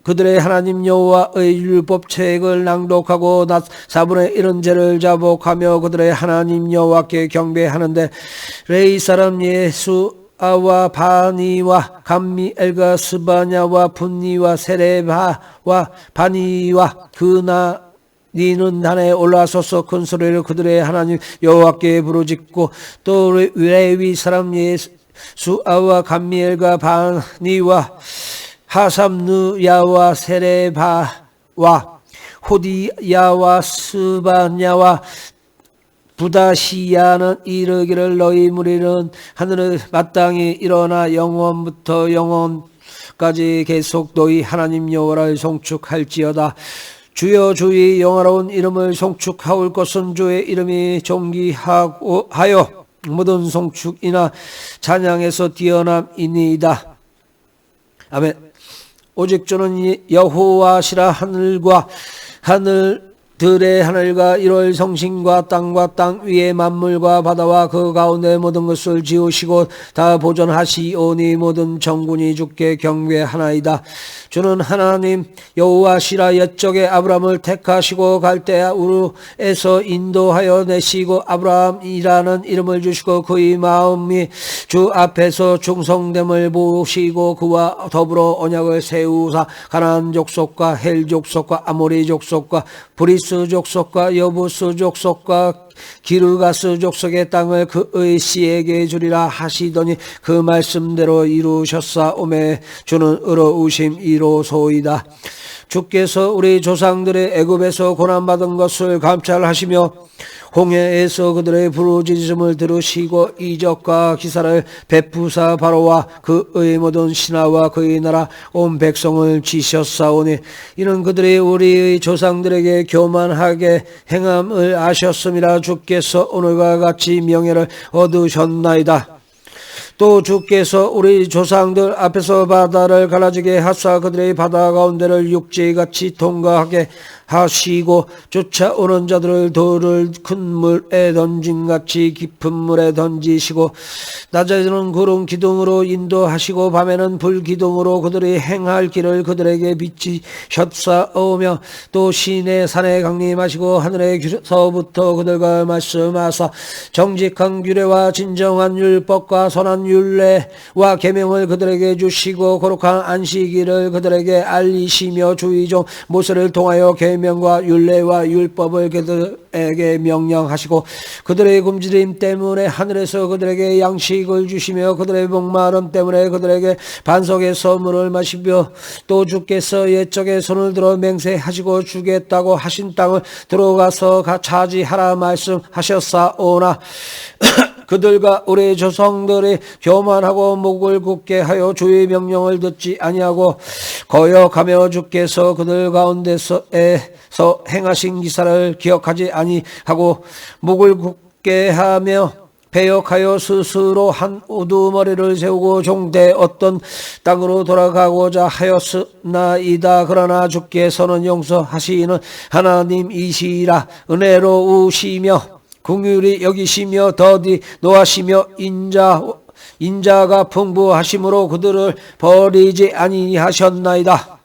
[SPEAKER 1] 그들의 하나님 여호와의 율법책을 낭독하고 낮 4분의 1은 죄를 자복하며 그들의 하나님 여호와께 경배하는데 레위 사람 예수아와 바니와 감미엘과 스바냐와 분니와 세레바와 바니와 니는 단에 올라서서 큰 소리를 그들의 하나님 여호와께 부르짖고 또 레위 사람 예수아와 감미엘과 바니와 하삼느야와 세레바와 호디야와 스바냐와 부다시야는 이르기를 너희 무리는 하늘을 마땅히 일어나 영원부터 영원까지 계속 너희 하나님 여호와를 송축할지어다. 주여 주의 영화로운 이름을 송축하올 것은 주의 이름이 존귀하여 모든 송축이나 찬양에서 뛰어남이니이다. 아멘. 오직 주는 여호와시라. 하늘들의 하늘과 1월 성신과 땅과 땅 위의 만물과 바다와 그 가운데 모든 것을 지으시고 다 보존하시오니 모든 정군이 주께 경배하나이다. 주는 하나님 여호와시라. 옛적에 아브라함을 택하시고 갈대아 우르에서 인도하여 내시고 아브라함이라는 이름을 주시고 그의 마음이 주 앞에서 충성됨을 보시고 그와 더불어 언약을 세우사 가나안 족속과 헬 족속과 아모리 족속과 브리스 족속과 여부스 족속과 기르가스 족속의 땅을 그의 씨에게 주리라 하시더니 그 말씀대로 이루셨사오매 주는 의로우심이로소이다. 주께서 우리 조상들의 애굽에서 고난받은 것을 감찰하시며 홍해에서 그들의 부르짖음을 들으시고 이적과 기사를 베푸사 바로와 그의 모든 신하와 그의 나라 온 백성을 지셨사오니 이는 그들이 우리의 조상들에게 교만하게 행함을 아셨음이라. 주께서 오늘과 같이 명예를 얻으셨나이다. 또 주께서 우리 조상들 앞에서 바다를 갈라지게 하사 그들의 바다 가운데를 육지같이 통과하게 하시고 쫓아오는 자들을 돌을 큰 물에 던진같이 깊은 물에 던지시고 낮에는 구름 기둥으로 인도하시고 밤에는 불 기둥으로 그들이 행할 길을 그들에게 비치셨사오며 또 시내 산에 강림하시고 하늘에서부터 그들과 말씀하사 정직한 규례와 진정한 율법과 선한 율례와 계명을 그들에게 주시고 거룩한 안식일을 그들에게 알리시며 주의 종 모세를 통하여 계명과 율례와 율법을 그들에게 명령하시고 그들의 굶주림 때문에 하늘에서 그들에게 양식을 주시며 그들의 목마름 때문에 그들에게 반석의 선물을 마시며 또 주께서 옛적에 손을 들어 맹세하시고 주겠다고 하신 땅을 들어가서 차지하라 말씀하셨사오나 그들과 우리 조상들이 교만하고 목을 굳게 하여 주의 명령을 듣지 아니하고 거역하며 주께서 그들 가운데서 행하신 기사를 기억하지 아니하고 목을 굳게 하며 배역하여 스스로 한 우두머리를 세우고 종대 어떤 땅으로 돌아가고자 하였으나이다. 그러나 주께서는 용서하시는 하나님이시라. 은혜로우시며 긍휼히 여기시며 더디 노하시며 인자가 풍부하심으로 그들을 버리지 아니하셨나이다.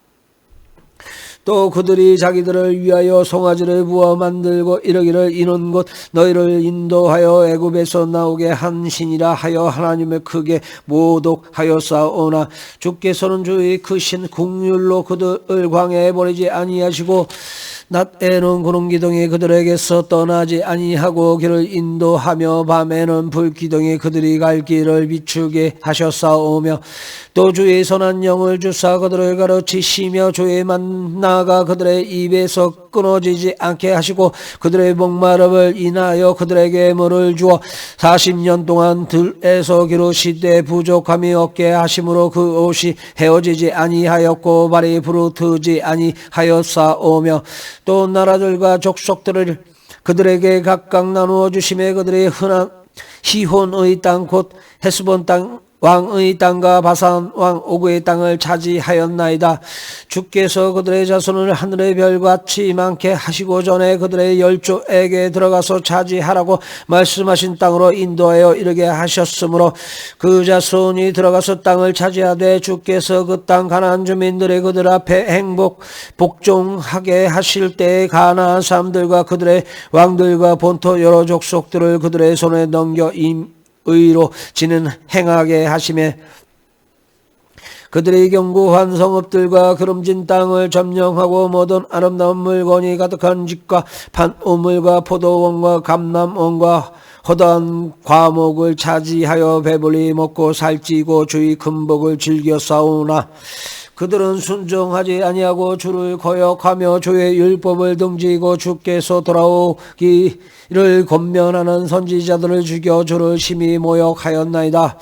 [SPEAKER 1] 또 그들이 자기들을 위하여 송아지를 부어 만들고 이르기를 이는 곧 너희를 인도하여 애굽에서 나오게 한 신이라 하여 하나님을 크게 모독하였사오나 주께서는 주의 크신 긍휼로 그들을 광야에 버리지 아니하시고 낮에는 구름기둥이 그들에게서 떠나지 아니하고 길을 인도하며 밤에는 불기둥이 그들이 갈 길을 비추게 하셨사오며 또 주의 선한 영을 주사 그들을 가르치시며 주의 만나가 그들의 입에서 끊어지지 않게 하시고 그들의 목마름을 인하여 그들에게 물을 주어 40년 동안 들에서 기르시되 부족함이 없게 하심으로 그 옷이 헤어지지 아니하였고 발이 부르트지 아니하였사오며 또 나라들과 족속들을 그들에게 각각 나누어 주심에 그들의 흔한 시혼의 땅 곧 헤스본 땅 왕의 땅과 바산 왕 오그의 땅을 차지하였나이다. 주께서 그들의 자손을 하늘의 별같이 많게 하시고 전에 그들의 열조에게 들어가서 차지하라고 말씀하신 땅으로 인도하여 이르게 하셨으므로 그 자손이 들어가서 땅을 차지하되 주께서 그 땅 가나안 주민들의 그들 앞에 복종하게 하실 때에 가나안 사람들과 그들의 왕들과 본토 여러 족속들을 그들의 손에 넘겨 의로 지는 행하게 하시매 그들의 견고한 성읍들과 그름진 땅을 점령하고 모든 아름다운 물건이 가득한 집과 판우물과 포도원과 감람원과 허다한 과목을 차지하여 배불리 먹고 살찌고 주의 큰 복을 즐겨 싸우나 그들은 순종하지 아니하고 주를 거역하며 주의 율법을 등지고 주께서 돌아오기 이를 권면하는 선지자들을 죽여 주를 심히 모욕하였나이다.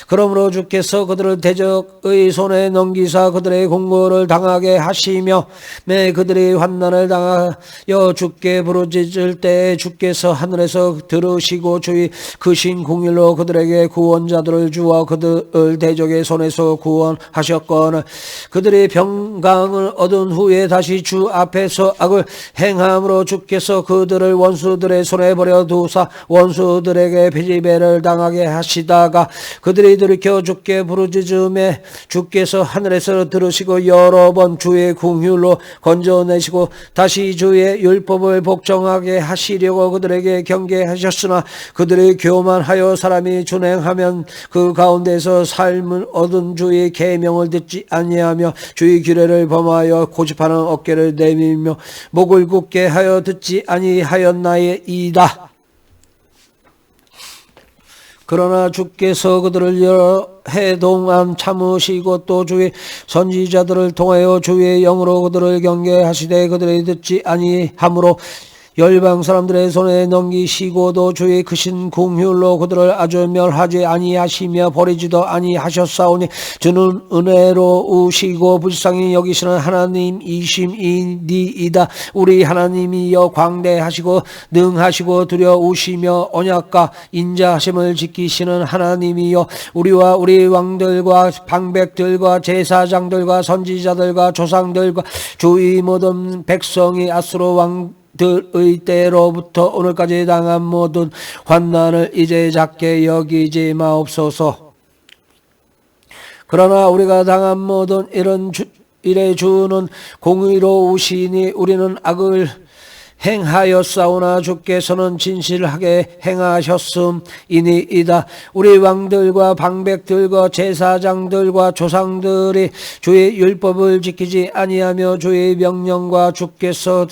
[SPEAKER 1] 그러므로 주께서 그들을 대적의 손에 넘기사 그들의 공고를 당하게 하시며 매 그들이 환난을 당하여 주께 부르짖을 때에 주께서 하늘에서 들으시고 주의 크신 공일로 그들에게 구원자들을 주어 그들을 대적의 손에서 구원하셨거늘 그들이 평강을 얻은 후에 다시 주 앞에서 악을 행함으로 주께서 그들을 원수들의 손에 버려두사 원수들에게 비지배를 당하게 하시다가 그들이 돌이켜 주께 부르짖음에 주께서 하늘에서 들으시고 여러 번 주의 긍휼로 건져내시고 다시 주의 율법을 복종하게 하시려고 그들에게 경계하셨으나 그들이 교만하여 사람이 준행하면 그 가운데서 삶을 얻은 주의 계명을 듣지 아니하며 주의 규례를 범하여 고집하는 어깨를 내밀며 목을 굳게 하여 듣지 아니하였나이다. 그러나 주께서 그들을 여러 해 동안 참으시고 또 주의 선지자들을 통하여 주의 영으로 그들을 경계하시되 그들이 듣지 아니하므로 열방 사람들의 손에 넘기시고도 주의 크신 긍휼로 그들을 아주 멸하지 아니하시며 버리지도 아니하셨사오니 주는 은혜로우시고 불쌍히 여기시는 하나님이심이니이다. 우리 하나님이여 광대하시고 능하시고 두려우시며 언약과 인자하심을 지키시는 하나님이여 우리와 우리 왕들과 방백들과 제사장들과 선지자들과 조상들과 주의 모든 백성이 아수르 왕 들의 때로부터 오늘까지 당한 모든 환난을 이제 작게 여기지 마옵소서. 그러나 우리가 당한 모든 일의 주는 공의로우시니 우리는 악을 행하였사오나 주께서는 진실하게 행하셨음이니이다. 우리 왕들과 방백들과 제사장들과 조상들이 주의 율법을 지키지 아니하며 주의 명령과 주께서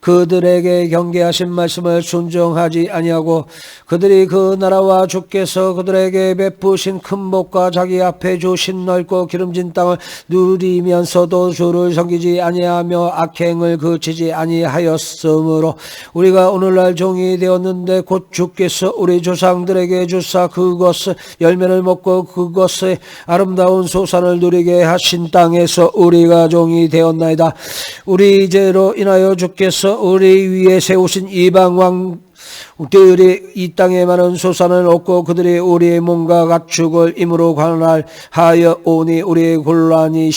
[SPEAKER 1] 그들에게 경계하신 말씀을 순종하지 아니하고 그들이 그 나라와 주께서 그들에게 베푸신 큰 복과 자기 앞에 주신 넓고 기름진 땅을 누리면서도 주를 섬기지 아니하며 악행을 그치지 아니하였으므로 우리가 오늘날 종이 되었는데 곧 주께서 우리 조상들에게 주사 그것을 열매를 먹고 그것의 아름다운 소산을 누리게 하신 땅에서 우리가 종이 되었나이다. 우리 죄로 인하여 주께서 우리 위에 세우신 이방 왕들이 이 땅에 많은 소산을 얻고 그들이 우리의 몸과 가축을 임으로 관할하여 오니 우리의 곤란이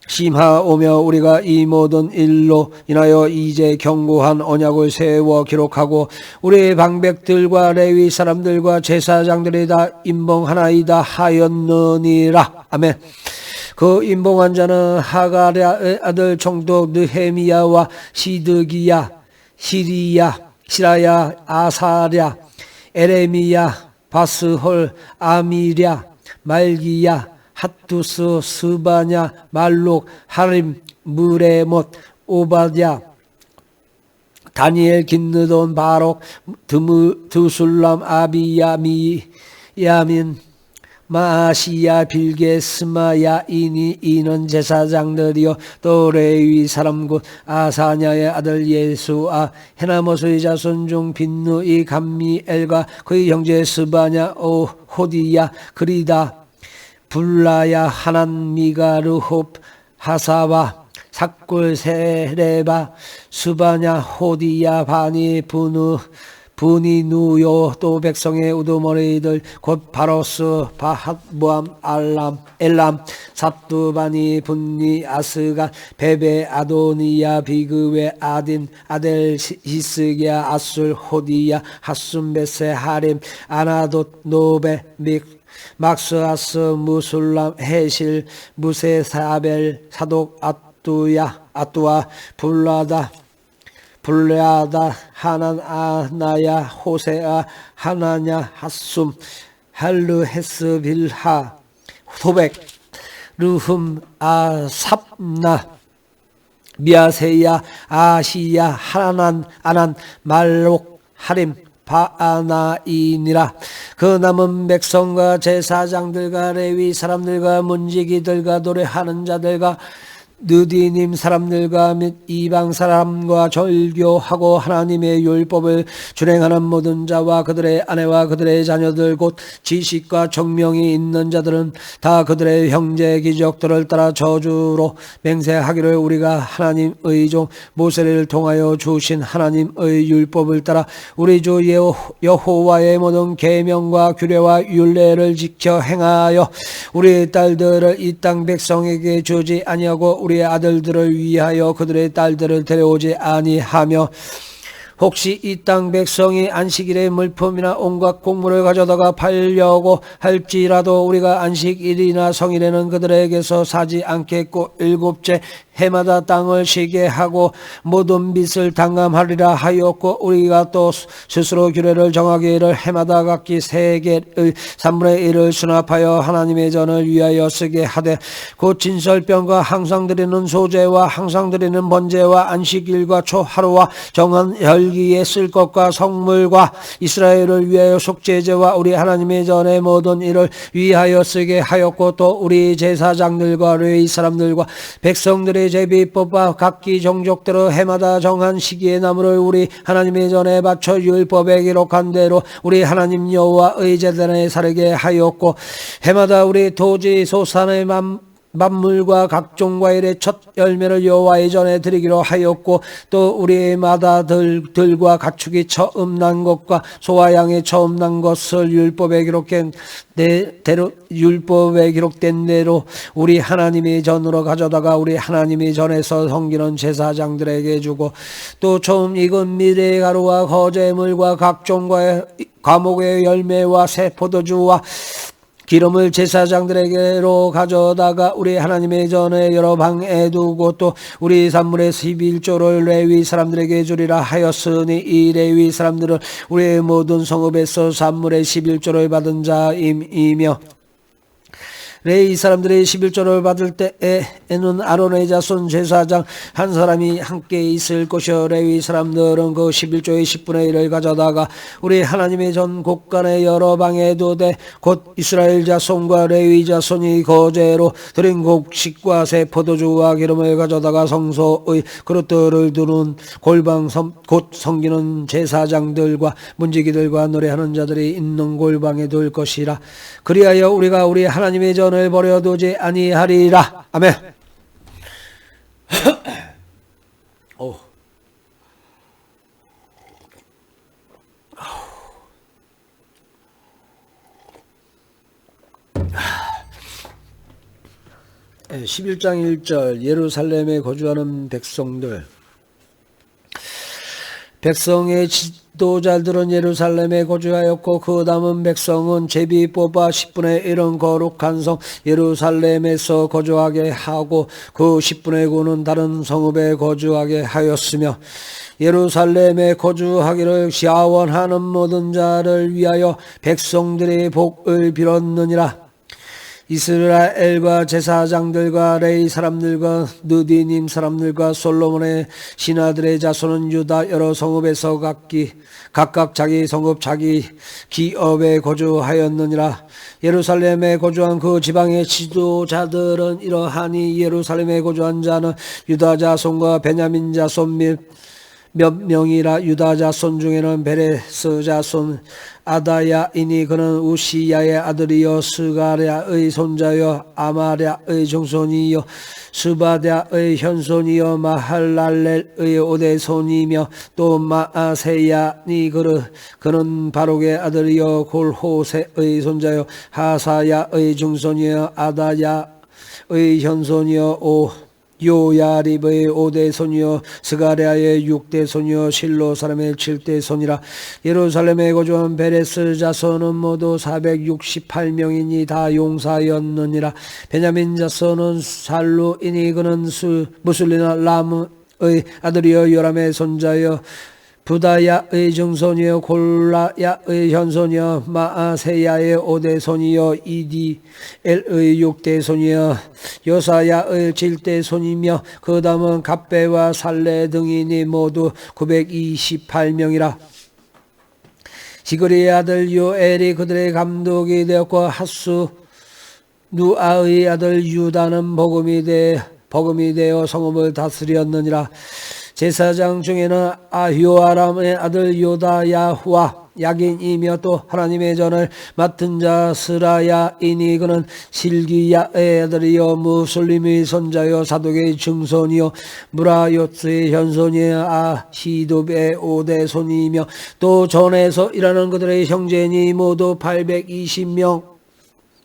[SPEAKER 1] 심하오며 우리가 이 모든 일로 인하여 이제 견고한 언약을 세워 기록하고 우리의 방백들과 레위 사람들과 제사장들이 다 임봉하나이다 하였느니라. 아멘. 그 임봉한 자는 하가랴의 아들 총독 느헤미야와 시드기야, 시라야, 아사랴, 에레미야, 바스홀, 아미랴, 말기야, 핫두스, 스바냐, 말록, 하림, 무레못, 오바냐, 다니엘, 긴느돈, 바록, 드술람, 아비야, 미야민, 마시야, 빌게, 스마야, 이는 제사장들이요 또 레위 사람 곧 아사냐의 아들 예수아, 헤나모스의 자손 중 빈누이, 감미엘과 그의 형제 스바냐, 호디야, 그리다, 불라야, 하난, 미가, 르홉, 하사와, 삭골, 세레바, 수바냐, 호디야, 바니, 부니누요 또 백성의 우두머리들 곧 바로스, 바핫모암, 엘람, 삽두바니, 분니, 아스가, 베베, 아도니야, 비그웨, 아딘, 아델, 히스기야, 아술, 호디야, 하순베세, 하림, 아나돗, 노베, 막스아스, 무술람, 헤실, 무세사벨, 사독, 아뚜와, 불레아다, 하난, 아나야, 호세아, 하나냐, 핫숨, 할르헤스, 빌하, 소백, 르흠, 아삽나, 미아세야, 아시야, 하난, 아난, 말록, 하림, 바아나이니라. 그 남은 백성과 제사장들과 레위 사람들과 문지기들과 노래하는 자들과 느디님 사람들과 및 이방 사람과 절교하고 하나님의 율법을 준행하는 모든 자와 그들의 아내와 그들의 자녀들 곧 지식과 청명이 있는 자들은 다 그들의 형제 기적들을 따라 저주로 맹세하기를 우리가 하나님의 종 모세를 통하여 주신 하나님의 율법을 따라 우리 주 여호와의 모든 계명과 규례와 율례를 지켜 행하여 우리 딸들을 이 땅 백성에게 주지 아니하고 우리의 아들들을 위하여 그들의 딸들을 데려오지 아니하며 혹시 이 땅 백성이 안식일에 물품이나 온갖 곡물을 가져다가 팔려고 할지라도 우리가 안식일이나 성일에는 그들에게서 사지 않겠고 일곱째 해마다 땅을 쉬게 하고 모든 빚을 당감하리라 하였고 우리가 또 스스로 규례를 정하기를 해마다 각기 3개의 3분의 1을 수납하여 하나님의 전을 위하여 쓰게 하되 곧 진설병과 항상 드리는 소제와 항상 드리는 번제와 안식일과 초하루와 정한 혈기에 쓸 것과 성물과 이스라엘을 위하여 속죄제와 우리 하나님의 전의 모든 일을 위하여 쓰게 하였고 또 우리 제사장들과 레위 사람들과 백성들의 제비법과 각기 종족대로 해마다 정한 시기의 나무를 우리 하나님의 전에 바쳐 율법에 기록한 대로 우리 하나님 여호와의 제단에 사르게 하였고 해마다 우리 토지 소산의 만물과 각종 과일의 첫 열매를 여호와의 전에 드리기로 하였고 또 우리의 마다들과 가축이 처음 난 것과 소와 양이 처음 난 것을 율법에 기록된 대로 우리 하나님의 전으로 가져다가 우리 하나님의 전에서 섬기는 제사장들에게 주고 또 처음 익은 미래 가루와 거제물과 각종 과목의 열매와 새 포도주와 기름을 제사장들에게로 가져다가 우리 하나님의 전에 여러 방에 두고 또 우리 산물의 11조를 레위 사람들에게 주리라 하였으니 이 레위 사람들은 우리의 모든 성읍에서 산물의 11조를 받은 자임이며 레위 사람들이 11조를 받을 때에는 아론의 자손 제사장 한 사람이 함께 있을 것이요 레위 사람들은 그 11조의 10분의 1을 가져다가 우리 하나님의 전 곳간의 여러 방에 두되 곧 이스라엘 자손과 레위 자손이 거제로 드린 곡식과 새 포도주와 기름을 가져다가 성소의 그릇들을 두는 골방 곧 섬기는 제사장들과 문지기들과 노래하는 자들이 있는 골방에 둘 것이라. 그리하여 우리가 우리 하나님의 전을 버려두지 아니하리라. 아멘. 11장 1절 예루살렘에 거주하는 백성들. 백성의 지도자들은 예루살렘에 거주하였고 그 남은 백성은 제비 뽑아 10분의 1은 거룩한 성 예루살렘에서 거주하게 하고 그 10분의 9는 다른 성읍에 거주하게 하였으며 예루살렘에 거주하기를 시아원하는 모든 자를 위하여 백성들의 복을 빌었느니라. 이스라엘과 제사장들과 레위 사람들과 느디님 사람들과 솔로몬의 신하들의 자손은 유다 여러 성읍에서 각각 자기 성읍 자기 기업에 거주하였느니라. 예루살렘에 거주한 그 지방의 지도자들은 이러하니 예루살렘에 거주한 자는 유다 자손과 베냐민 자손 몇 명이라. 유다 자손 중에는 베레스 자손 아다야이니 그는 우시야의 아들이요 스가랴의 손자요 아마랴의 종손이요 스바랴의 현손이요 마할랄렐의 오대손이며 또 마아세야니 그는 바룩의 아들이요 골호세의 손자요 하사야의 중손이요 아다야의 현손이요 요야립의 5대 손이요 스가랴의 6대 손이요 실로 사람의 7대 손이라. 예루살렘에 거주한 베레스 자손은 모두 468명이니 다 용사였느니라. 베냐민 자손은 살루이니 그는 무슬리나 람의 아들이요 요람의 손자요 부다야의 증손이요 골라야의 현손이요 마아세야의 5대 손이요 이디엘의 6대 손이요 요사야의 7대 손이며 그 다음은 갑배와 살레 등이니 모두 928명이라. 지그리의 아들 요엘이 그들의 감독이 되었고 하수 누아의 아들 유다는 복음이 버금이 되어 성읍을 다스렸느니라. 제사장 중에는 아히오아람의 아들 요다야와 야긴이며 또 하나님의 전을 맡은 자 스라야이니 그는 실기야의 아들이요 무슬림의 선자요 사독의 증손이요 무라요스의 현손이요 아히놉의 오대손이며 또 전에서 일하는 그들의 형제니 모두 820명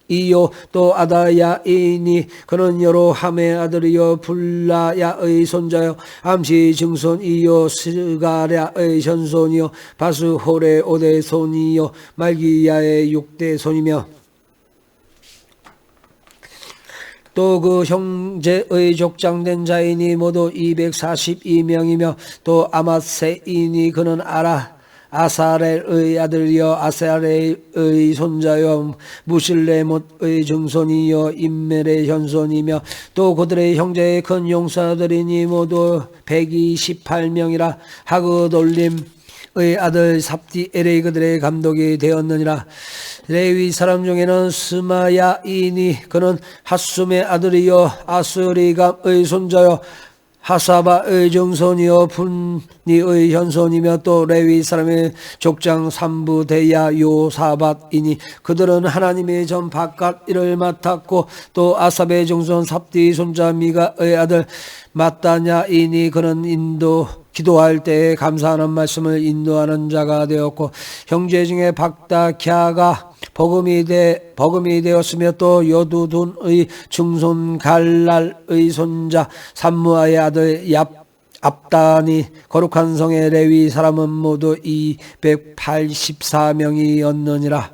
[SPEAKER 1] 이요 또 아다야이니 그는 여로함의 아들이요 불라야의 손자요 암시 증손이요 스가랴의 현손이요 바스홀의 오대손이요 말기야의 6대손이며 또 그 형제의 족장된 자이니 모두 242명이며 또 아마세이니 그는 아사렐의 아들이요 아사렐의 손자요 무실레못의 증손이요 임멜의 현손이며 또 그들의 형제의 큰 용사들이니 모두 128명이라 하그돌림의 아들 삽디엘의 그들의 감독이 되었느니라. 레위 사람 중에는 스마야이니 그는 핫숨의 아들이요 아스리감의 손자요 하사바의 정손이요 분니의 현손이며 또 레위 사람의 족장 삼부대야 요사밧이니 그들은 하나님의 전 바깥 일을 맡았고 또 아삽의 정손 삽디 손자 미가의 아들 마따냐이니 그는 기도할 때에 감사하는 말씀을 인도하는 자가 되었고 형제 중에 박다캬가 버금이 되었으며 또 여두둔의 증손 갈랄의 손자 삼무아의 아들 압단이 거룩한 성의 레위 사람은 모두 284명이었느니라.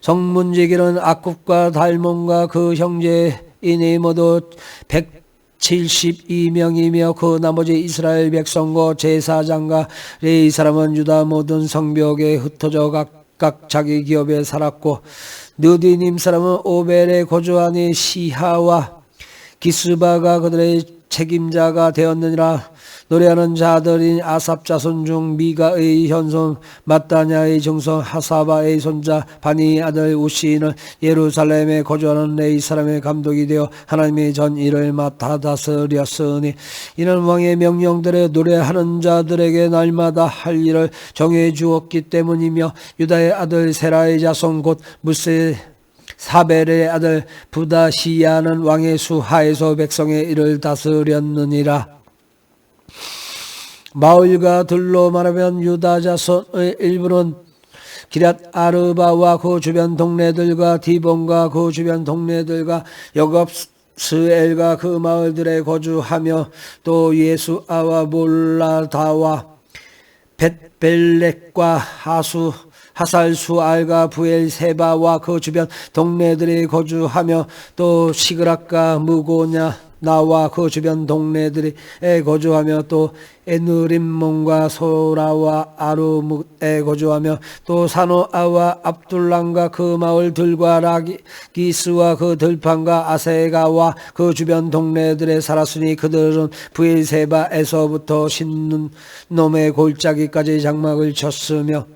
[SPEAKER 1] 성문지기는 악굽과 달몬과 그 형제인이 모두 172명이며 그 나머지 이스라엘 백성과 제사장과 레위 사람은 유다 모든 성벽에 흩어져 각각 자기 기업에 살았고 느디님 사람은 오벨에 거주하니 시하와 기스바가 그들의 책임자가 되었느니라. 노래하는 자들인 아삽 자손 중 미가의 현손 마따냐의 정손 하사바의 손자 바니 아들 우시는 예루살렘에 거주하는 레위 사람의 감독이 되어 하나님의 전 일을 맡아 다스렸으니 이는 왕의 명령대로 노래하는 자들에게 날마다 할 일을 정해 주었기 때문이며 유다의 아들 세라의 자손 곧 무세 사벨의 아들 부다시야는 왕의 수하에서 백성의 일을 다스렸느니라. 마을과 들로 말하면 유다 자손의 일부는 기럇 아르바와 그 주변 동네들과 디본과 그 주변 동네들과 여곱스엘과 그 마을들에 거주하며 또 예수아와 몰라다와 벳벨렉과 하살수알과 부엘세바와 그 주변 동네들이 거주하며 또 시그락과 무고냐 나와 그 주변 동네들에 거주하며 또 에누림몬과 소라와 아루뭇에 거주하며 또 사노아와 압둘람과 그 마을들과 라기스와 그 들판과 아세가와 그 주변 동네들에 살았으니 그들은 부엘세바에서부터 신놈의 골짜기까지 장막을 쳤으며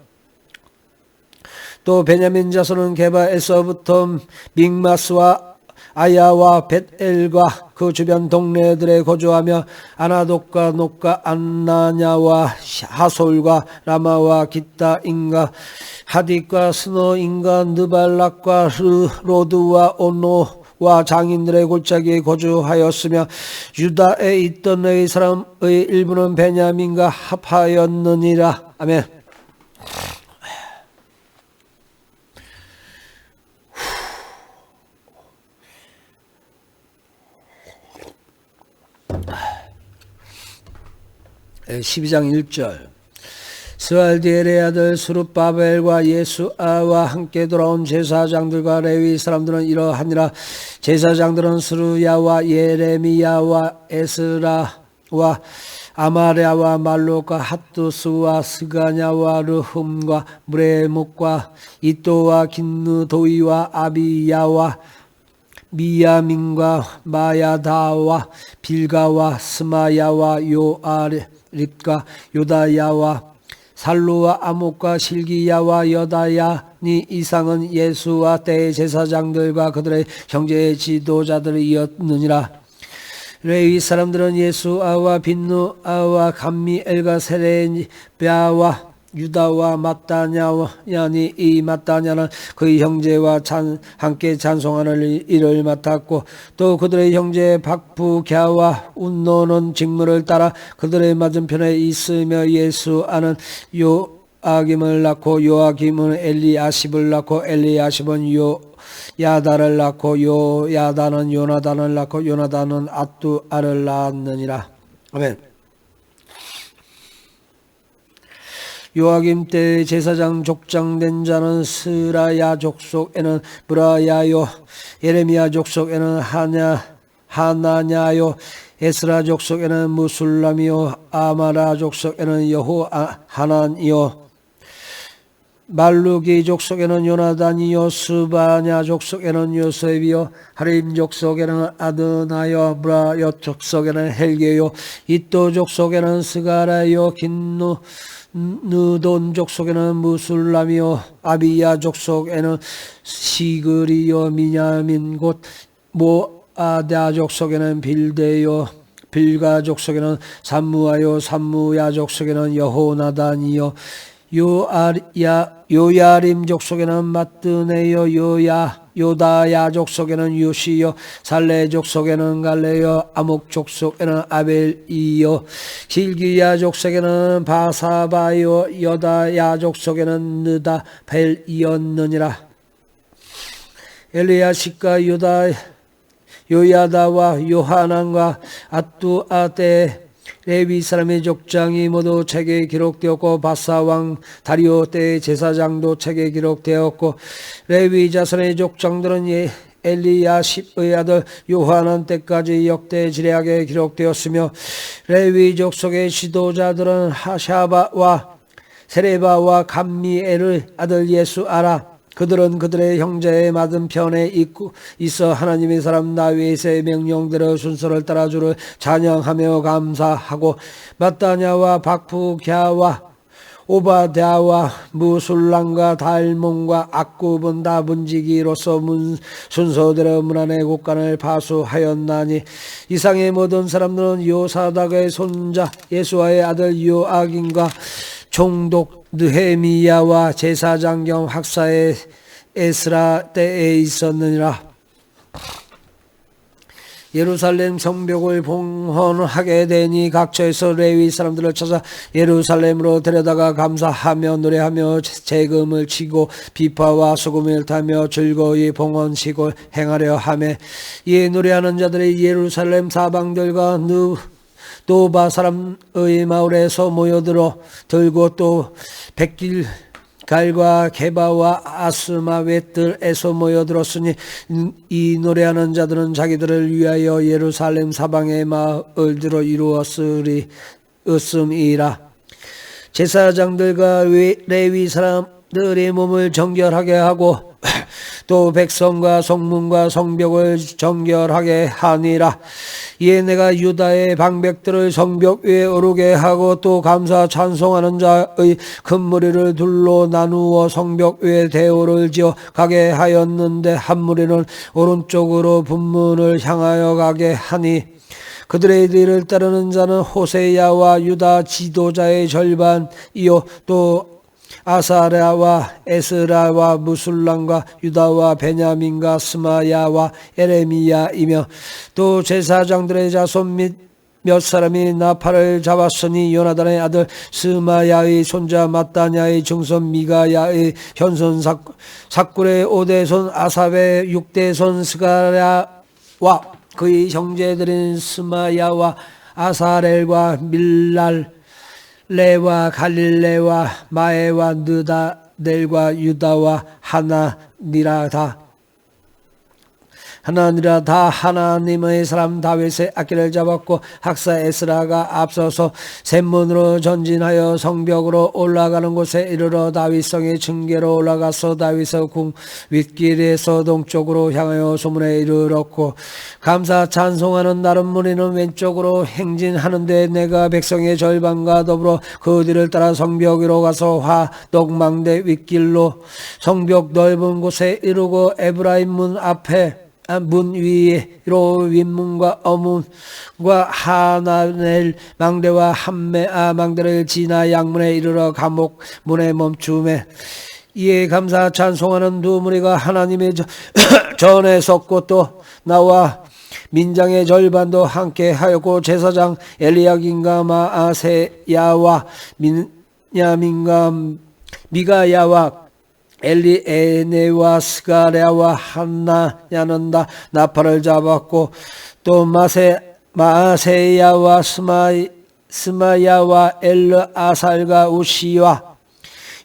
[SPEAKER 1] 또 베냐민 자손은 게바에서부터 믹마스와 아야와 벳엘과 그 주변 동네들에 거주하며 아나독과 녹과 안나냐와 하솔과 라마와 기타인가 하딕과 스노인가 느발락과 로드와 온노와 장인들의 골짜기에 거주하였으며 유다에 있던 레위 사람의 일부는 베냐민과 합하였느니라. 아멘. 에 12장 1절 스알디엘의 아들 스룹바벨과 예수아와 함께 돌아온 제사장들과 레위 사람들은 이러하니라. 제사장들은 스루야와 예레미야와 에스라와 아마랴와 말로가 핫두스와 스가냐와 르흠과 무레목과 이또와 긴누도이와 아비야와 미야민과 마야다와 빌가와 스마야와 요아립과 요다야와 살루와 아목과 실기야와 여다야 이상은 예수와 때의 제사장들과 그들의 형제 지도자들이었느니라. 레위 사람들은 예수아와 빈누아와 감미엘과 세레비아와 유다와 마따냐니 이 마따냐는 그의 형제와 함께 찬송하는 일을 맡았고 또 그들의 형제 박부갸와 운노는 직무를 따라 그들의 맞은편에 있으며 예수아는 요아김을 낳고 요아김은 엘리아십을 낳고 엘리아십은 요야다를 낳고 요야다는 요나단을 낳고 요나단은 앗두아를 낳았느니라. 아멘. 요아김 때 제사장 족장된 자는 스라야 족속에는 브라야요, 예레미야 족속에는 하나냐요, 에스라 족속에는 무술람이요, 아마라 족속에는 여호하난이요, 말루기 족속에는 요나단이요, 스바냐 족속에는 요셉이요, 하림 족속에는 아드나요, 브라요 족속에는 헬게요, 이또 족속에는 스가라요, 느돈 족속에는 무술람이요, 아비야 족속에는 시그리요, 미냐민 곧 모아다 족속에는 빌데요, 빌가 족속에는 삼무아요, 삼무야 족속에는 여호나단이요, 요야림 족속에는 마뜨네요, 요다야 족속에는 요시요, 살레 족속에는 갈레요, 아목 족속에는 아벨이요, 길기야 족속에는 바사바요, 여다야 족속에는 느다벨이었느니라. 엘리야십과 요야다와 요하난과 앗두아때 레위 사람의 족장이 모두 책에 기록되었고 바사왕 다리오 때의 제사장도 책에 기록되었고 레위 자손의 족장들은 엘리야십의 아들 요하난 때까지 역대 지략에 기록되었으며 레위 족속의 지도자들은 하샤바와 세레바와 감미엘의 아들 예수아라. 그들은 그들의 형제의 맞은편에 있어 하나님의 사람 다윗의 명령대로 순서를 따라 주를 찬양하며 감사하고 마따냐와 박부갸와 오바댜와 무술람과 달몬과 악굽은 다 문지기로서 순서대로 문안의 곡간을 파수하였나니 이상의 모든 사람들은 요사닥의 손자 예수아의 아들 요아김과 총독 느헤미야와 제사장 겸 학사의 에스라 때에 있었느니라. 예루살렘 성벽을 봉헌하게 되니 각처에서 레위 사람들을 찾아 예루살렘으로 데려다가 감사하며 노래하며 재금을 치고 비파와 소금을 타며 즐거이 봉헌식을 행하려 하매 이에 노래하는 자들이 예루살렘 사방들과 노바 사람의 마을에서 모여들고 또 백길갈과 게바와 아스마웻들에서 모여들었으니 이 노래하는 자들은 자기들을 위하여 예루살렘 사방의 마을들로 이루었음이라. 제사장들과 레위 사람들의 몸을 정결하게 하고 또 백성과 성문과 성벽을 정결하게 하니라. 이에 내가 유다의 방백들을 성벽 위에 오르게 하고 또 감사 찬송하는 자의 큰 무리를 둘로 나누어 성벽 위에 대오를 지어 가게 하였는데 한 무리는 오른쪽으로 분문을 향하여 가게 하니 그들의 뒤를 따르는 자는 호세야와 유다 지도자의 절반이요 또 아사랴와 에스라와 무술람과 유다와 베냐민과 스마야와 에레미야이며 또 제사장들의 자손 및 몇 사람이 나팔을 잡았으니 요나단의 아들 스마야의 손자 마따냐의 증손 미가야의 현손 사꿀의 5대손 아삽의 6대손 스가랴와 그의 형제들인 스마야와 아사렐과 밀랄 레와 갈릴레와 마에와 느다넬과 유다와 하나니라다. 하나니라. 다 하나님의 사람 다윗의 악기를 잡았고 학사 에스라가 앞서서 샘문으로 전진하여 성벽으로 올라가는 곳에 이르러 다윗성의 층계로 올라가서 다윗의 궁 윗길에서 동쪽으로 향하여 소문에 이르렀고 감사 찬송하는 다른 무리는 왼쪽으로 행진하는데 내가 백성의 절반과 더불어 그 뒤를 따라 성벽 위로 가서 화덕망대 윗길로 성벽 넓은 곳에 이르고 에브라임 문 앞에 문 위로 윗문과 어문과 하나넬 망대와 함메아 망대를 지나 양문에 이르러 감옥 문에 멈추매 이에 감사 찬송하는 두 무리가 하나님의 전에 섰고 또 나와 민장의 절반도 함께 하였고 제사장 엘리야김과 마아세야와 민야민과 미가야와 엘리에네와 스가랴와 한나야는 다 나팔을 잡았고 또 마아세야와 스마야와 엘르아살과 우시와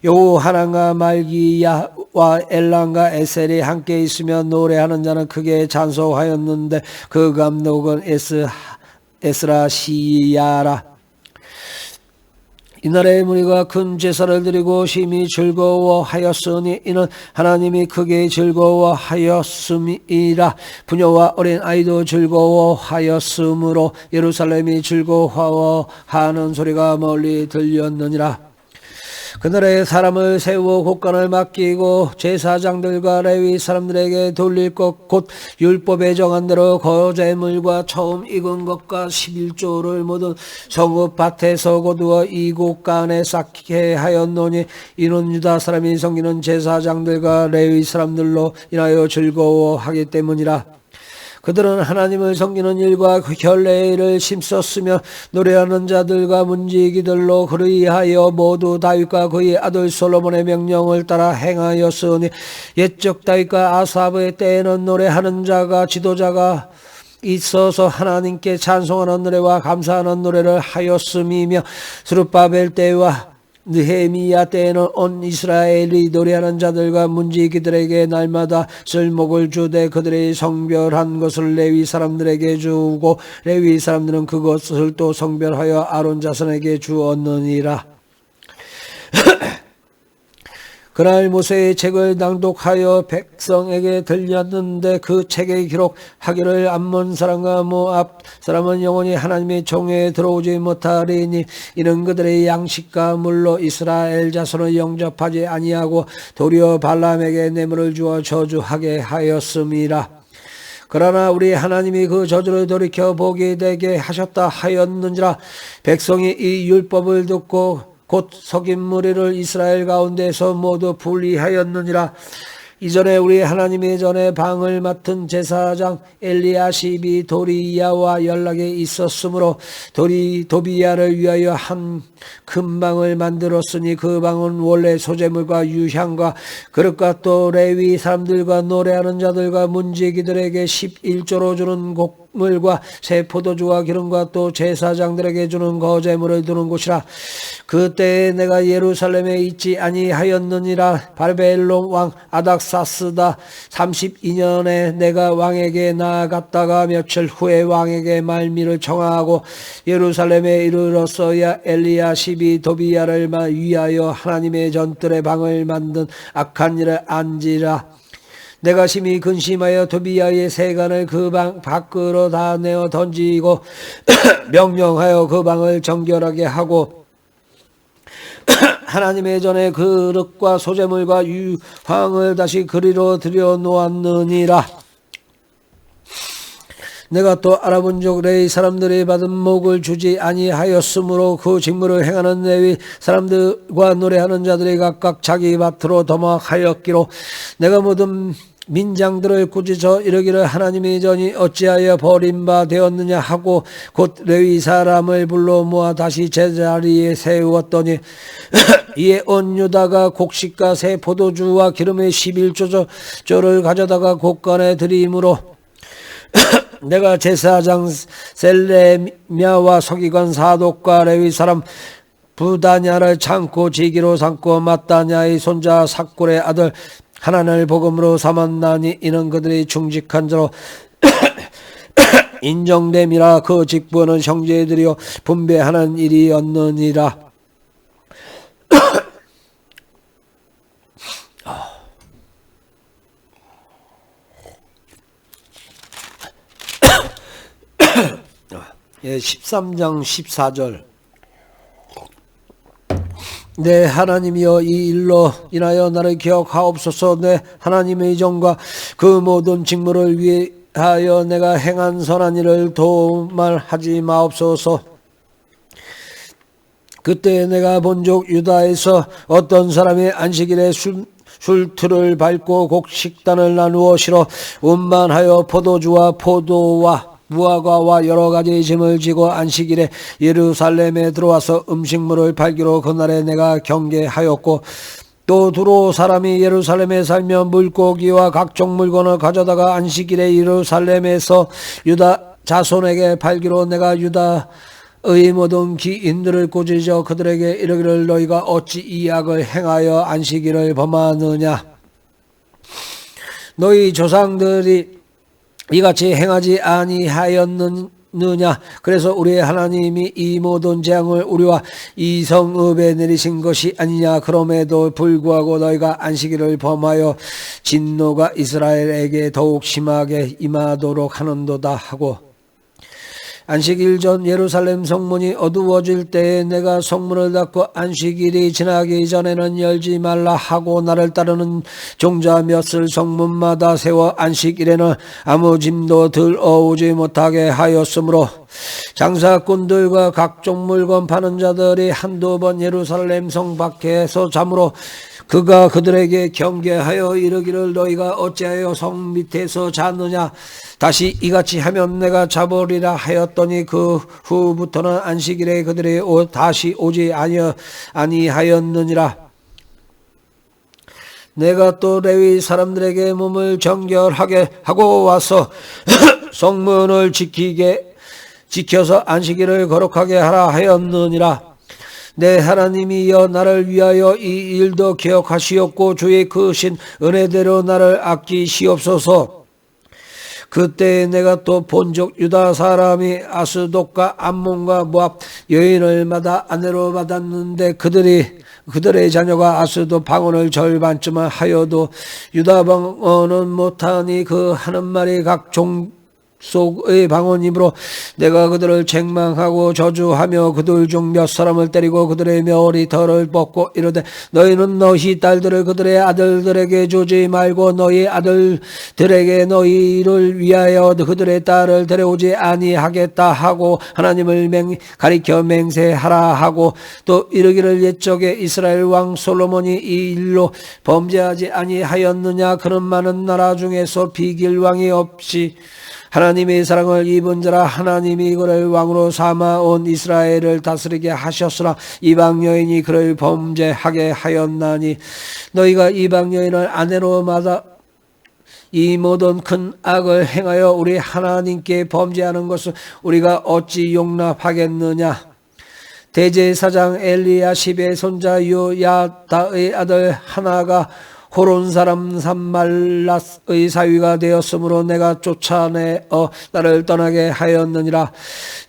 [SPEAKER 1] 요하난과 말기야와 엘란과 에셀이 함께 있으며 노래하는 자는 크게 찬송하였는데 그 감독은 에스라시야라. 이날의 무리가 큰 제사를 드리고 심히 즐거워하였으니 이는 하나님이 크게 즐거워하였음이라. 부녀와 어린 아이도 즐거워하였으므로 예루살렘이 즐거워하는 소리가 멀리 들렸느니라. 그날에 사람을 세워 곳간을 맡기고 제사장들과 레위 사람들에게 돌릴 것 곧 율법에 정한 대로 거제물과 처음 익은 것과 11조를 모든 성읍 밭에서 거두어 이 곳간에 쌓게 하였노니 이는 유다 사람이 섬기는 제사장들과 레위 사람들로 인하여 즐거워하기 때문이라. 그들은 하나님을 섬기는 일과 결례를 힘썼으며 노래하는 자들과 문지기들로 그리하여 모두 다윗과 그의 아들 솔로몬의 명령을 따라 행하였으니 옛적 다윗과 아삽의 때에는 노래하는 자가 지도자가 있어서 하나님께 찬송하는 노래와 감사하는 노래를 하였음이며 스룹바벨 때와 느헤미야 때에는 온 이스라엘이 노래하는 자들과 문지기들에게 날마다 쓸목을 주되 그들이 성별한 것을 레위 사람들에게 주고 레위 사람들은 그것을 또 성별하여 아론 자손에게 주었느니라. 그날 모세의 책을 낭독하여 백성에게 들렸는데 그 책에 기록하기를 암몬 사람과 모압 사람은 영원히 하나님의 종에 들어오지 못하리니 이는 그들의 양식과 물로 이스라엘 자손을 영접하지 아니하고 도리어 발람에게 뇌물을 주어 저주하게 하였음이라. 그러나 우리 하나님이 그 저주를 돌이켜 보게 되게 하셨다 하였는지라. 백성이 이 율법을 듣고 곧 속인 무리를 이스라엘 가운데서 모두 분리하였느니라. 이전에 우리 하나님의 전에 방을 맡은 제사장 엘리야십이 도리야와 연락에 있었으므로 도비야를 위하여 한 큰 방을 만들었으니 그 방은 원래 소재물과 유향과 그릇과 또 레위 사람들과 노래하는 자들과 문지기들에게 11조로 주는 곡물과 새 포도주와 기름과 또 제사장들에게 주는 거제물을 두는 곳이라. 그때에 내가 예루살렘에 있지 아니하였느니라. 바벨론 왕 아닥사스다 32년에 내가 왕에게 나아갔다가 며칠 후에 왕에게 말미를 청하고 예루살렘에 이르렀어야 엘리야십이 도비야를 위하여 하나님의 전뜰의 방을 만든 악한 일을 안지라. 내가 심히 근심하여 도비야의 세간을 그 방 밖으로 다 내어 던지고 명령하여 그 방을 정결하게 하고 하나님의 전에 그릇과 소재물과 유황을 다시 그리로 들여 놓았느니라. 내가 또 아랍은족 레위 사람들이 받은 목을 주지 아니하였으므로 그 직무를 행하는 레위 사람들과 노래하는 자들이 각각 자기 밭으로 도망하였기로 내가 모든 민장들을 꾸짖어 이르기를 하나님의 전이 어찌하여 버림바 되었느냐 하고 곧 레위 사람을 불러 모아 다시 제자리에 세우었더니 이에 온 유다가 곡식과 새 포도주와 기름의 11조를 가져다가 곳간에 드림으로 내가 제사장 셀레미야와 서기관 사독과 레위 사람 부다냐를 창고 지기로 삼고 마따냐의 손자 삭골의 아들 하나님을 복음으로 삼았나니 이는 그들이 충직한 자로 인정됨이라. 그 직분은 형제들이여 분배하는 일이었느니라. 예, 13장 14절. 내 하나님이여 이 일로 인하여 나를 기억하옵소서. 내 하나님의 정과 그 모든 직무를 위하여 내가 행한 선한 일을 도말하지 마옵소서. 그때 내가 본즉 유다에서 어떤 사람이 안식일에 술틀을 밟고 곡식단을 나누어 실어 운반하여 포도주와 포도와 무화과와 여러 가지 짐을 지고 안식일에 예루살렘에 들어와서 음식물을 팔기로 그날에 내가 경계하였고, 또 두로 사람이 예루살렘에 살며 물고기와 각종 물건을 가져다가 안식일에 예루살렘에서 유다 자손에게 팔기로 내가 유다의 모든 기인들을 꾸짖어 그들에게 이르기를 너희가 어찌 이 악을 행하여 안식일을 범하느냐. 너희 조상들이 이같이 행하지 아니하였느냐. 그래서 우리의 하나님이 이 모든 재앙을 우리와 이 성읍에 내리신 것이 아니냐. 그럼에도 불구하고 너희가 안식일을 범하여 진노가 이스라엘에게 더욱 심하게 임하도록 하는도다 하고, 안식일 전 예루살렘 성문이 어두워질 때에 내가 성문을 닫고 안식일이 지나기 전에는 열지 말라 하고 나를 따르는 종자 몇을 성문마다 세워 안식일에는 아무 짐도 들어오지 못하게 하였으므로 장사꾼들과 각종 물건 파는 자들이 한두 번 예루살렘 성 밖에서 자므로 그가 그들에게 경계하여 이르기를 너희가 어찌하여 성 밑에서 잤느냐. 다시 이같이 하면 내가 자버리라 하였더니 그 후부터는 안식일에 그들이 다시 오지 아니하였느니라. 내가 또 레위 사람들에게 몸을 정결하게 하고 와서 성문을 지켜서 안식일을 거룩하게 하라 하였느니라. 내 하나님이여 나를 위하여 이 일도 기억하시옵고 주의 크신 은혜대로 나를 아끼시옵소서. 그때 내가 또 본적 유다 사람이 아스돗과 암몬과 모압 여인을 아내로 받았는데 그들의 자녀가 아스돗 방언을 절반쯤 하여도 유다 방언은 못하니 그 하는 말이 각 속의 방언이므로 내가 그들을 책망하고 저주하며 그들 중 몇 사람을 때리고 그들의 머리털을 뽑고 이르되 너희는 너희 딸들을 그들의 아들들에게 주지 말고 너희 아들들에게 너희를 위하여 그들의 딸을 데려오지 아니하겠다 하고 하나님을 가리켜 맹세하라 하고, 또 이르기를 옛적에 이스라엘 왕 솔로몬이 이 일로 범죄하지 아니하였느냐. 그런 많은 나라 중에서 비길 왕이 없이 하나님의 사랑을 입은 자라. 하나님이 그를 왕으로 삼아온 이스라엘을 다스리게 하셨으나 이방 여인이 그를 범죄하게 하였나니 너희가 이방 여인을 아내로 받아 이 모든 큰 악을 행하여 우리 하나님께 범죄하는 것을 우리가 어찌 용납하겠느냐. 대제사장 엘리야십의 손자 요야다의 아들 하나가 호론 사람 산말랏의 사위가 되었으므로 내가 쫓아내어 나를 떠나게 하였느니라.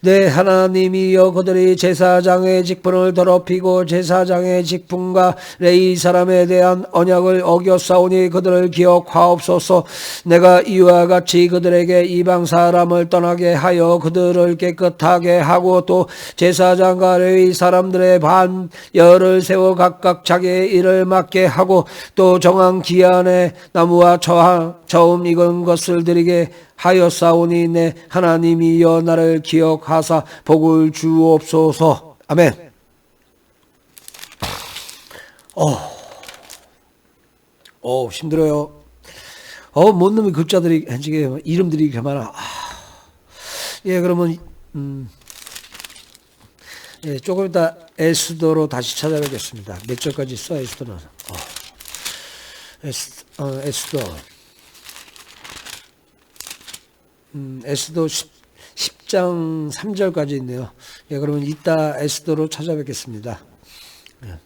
[SPEAKER 1] 내 하나님이여 그들이 제사장의 직분을 더럽히고 제사장의 직분과 레위 사람에 대한 언약을 어겼사오니 그들을 기억하옵소서. 내가 이와 같이 그들에게 이방 사람을 떠나게 하여 그들을 깨끗하게 하고 또 제사장과 레위 사람들의 반열을 세워 각각 자기의 일을 맡게 하고 또 정한 기한에 나무와 저음 익은 것을 드리게 하였사오니 내 하나님이여 나를 기억하사 복을 주옵소서. 아멘. 힘들어요. 뭔 놈의 글자들이 현직에 이름들이 이렇게 많아. 예, 그러면 예, 조금 이따 에스더로 다시 찾아뵙겠습니다. 몇 절까지 써 에스더는? 에스더. 에스더 10장 3절까지 있네요. 예, 그러면 이따 에스더로 찾아뵙겠습니다. 예.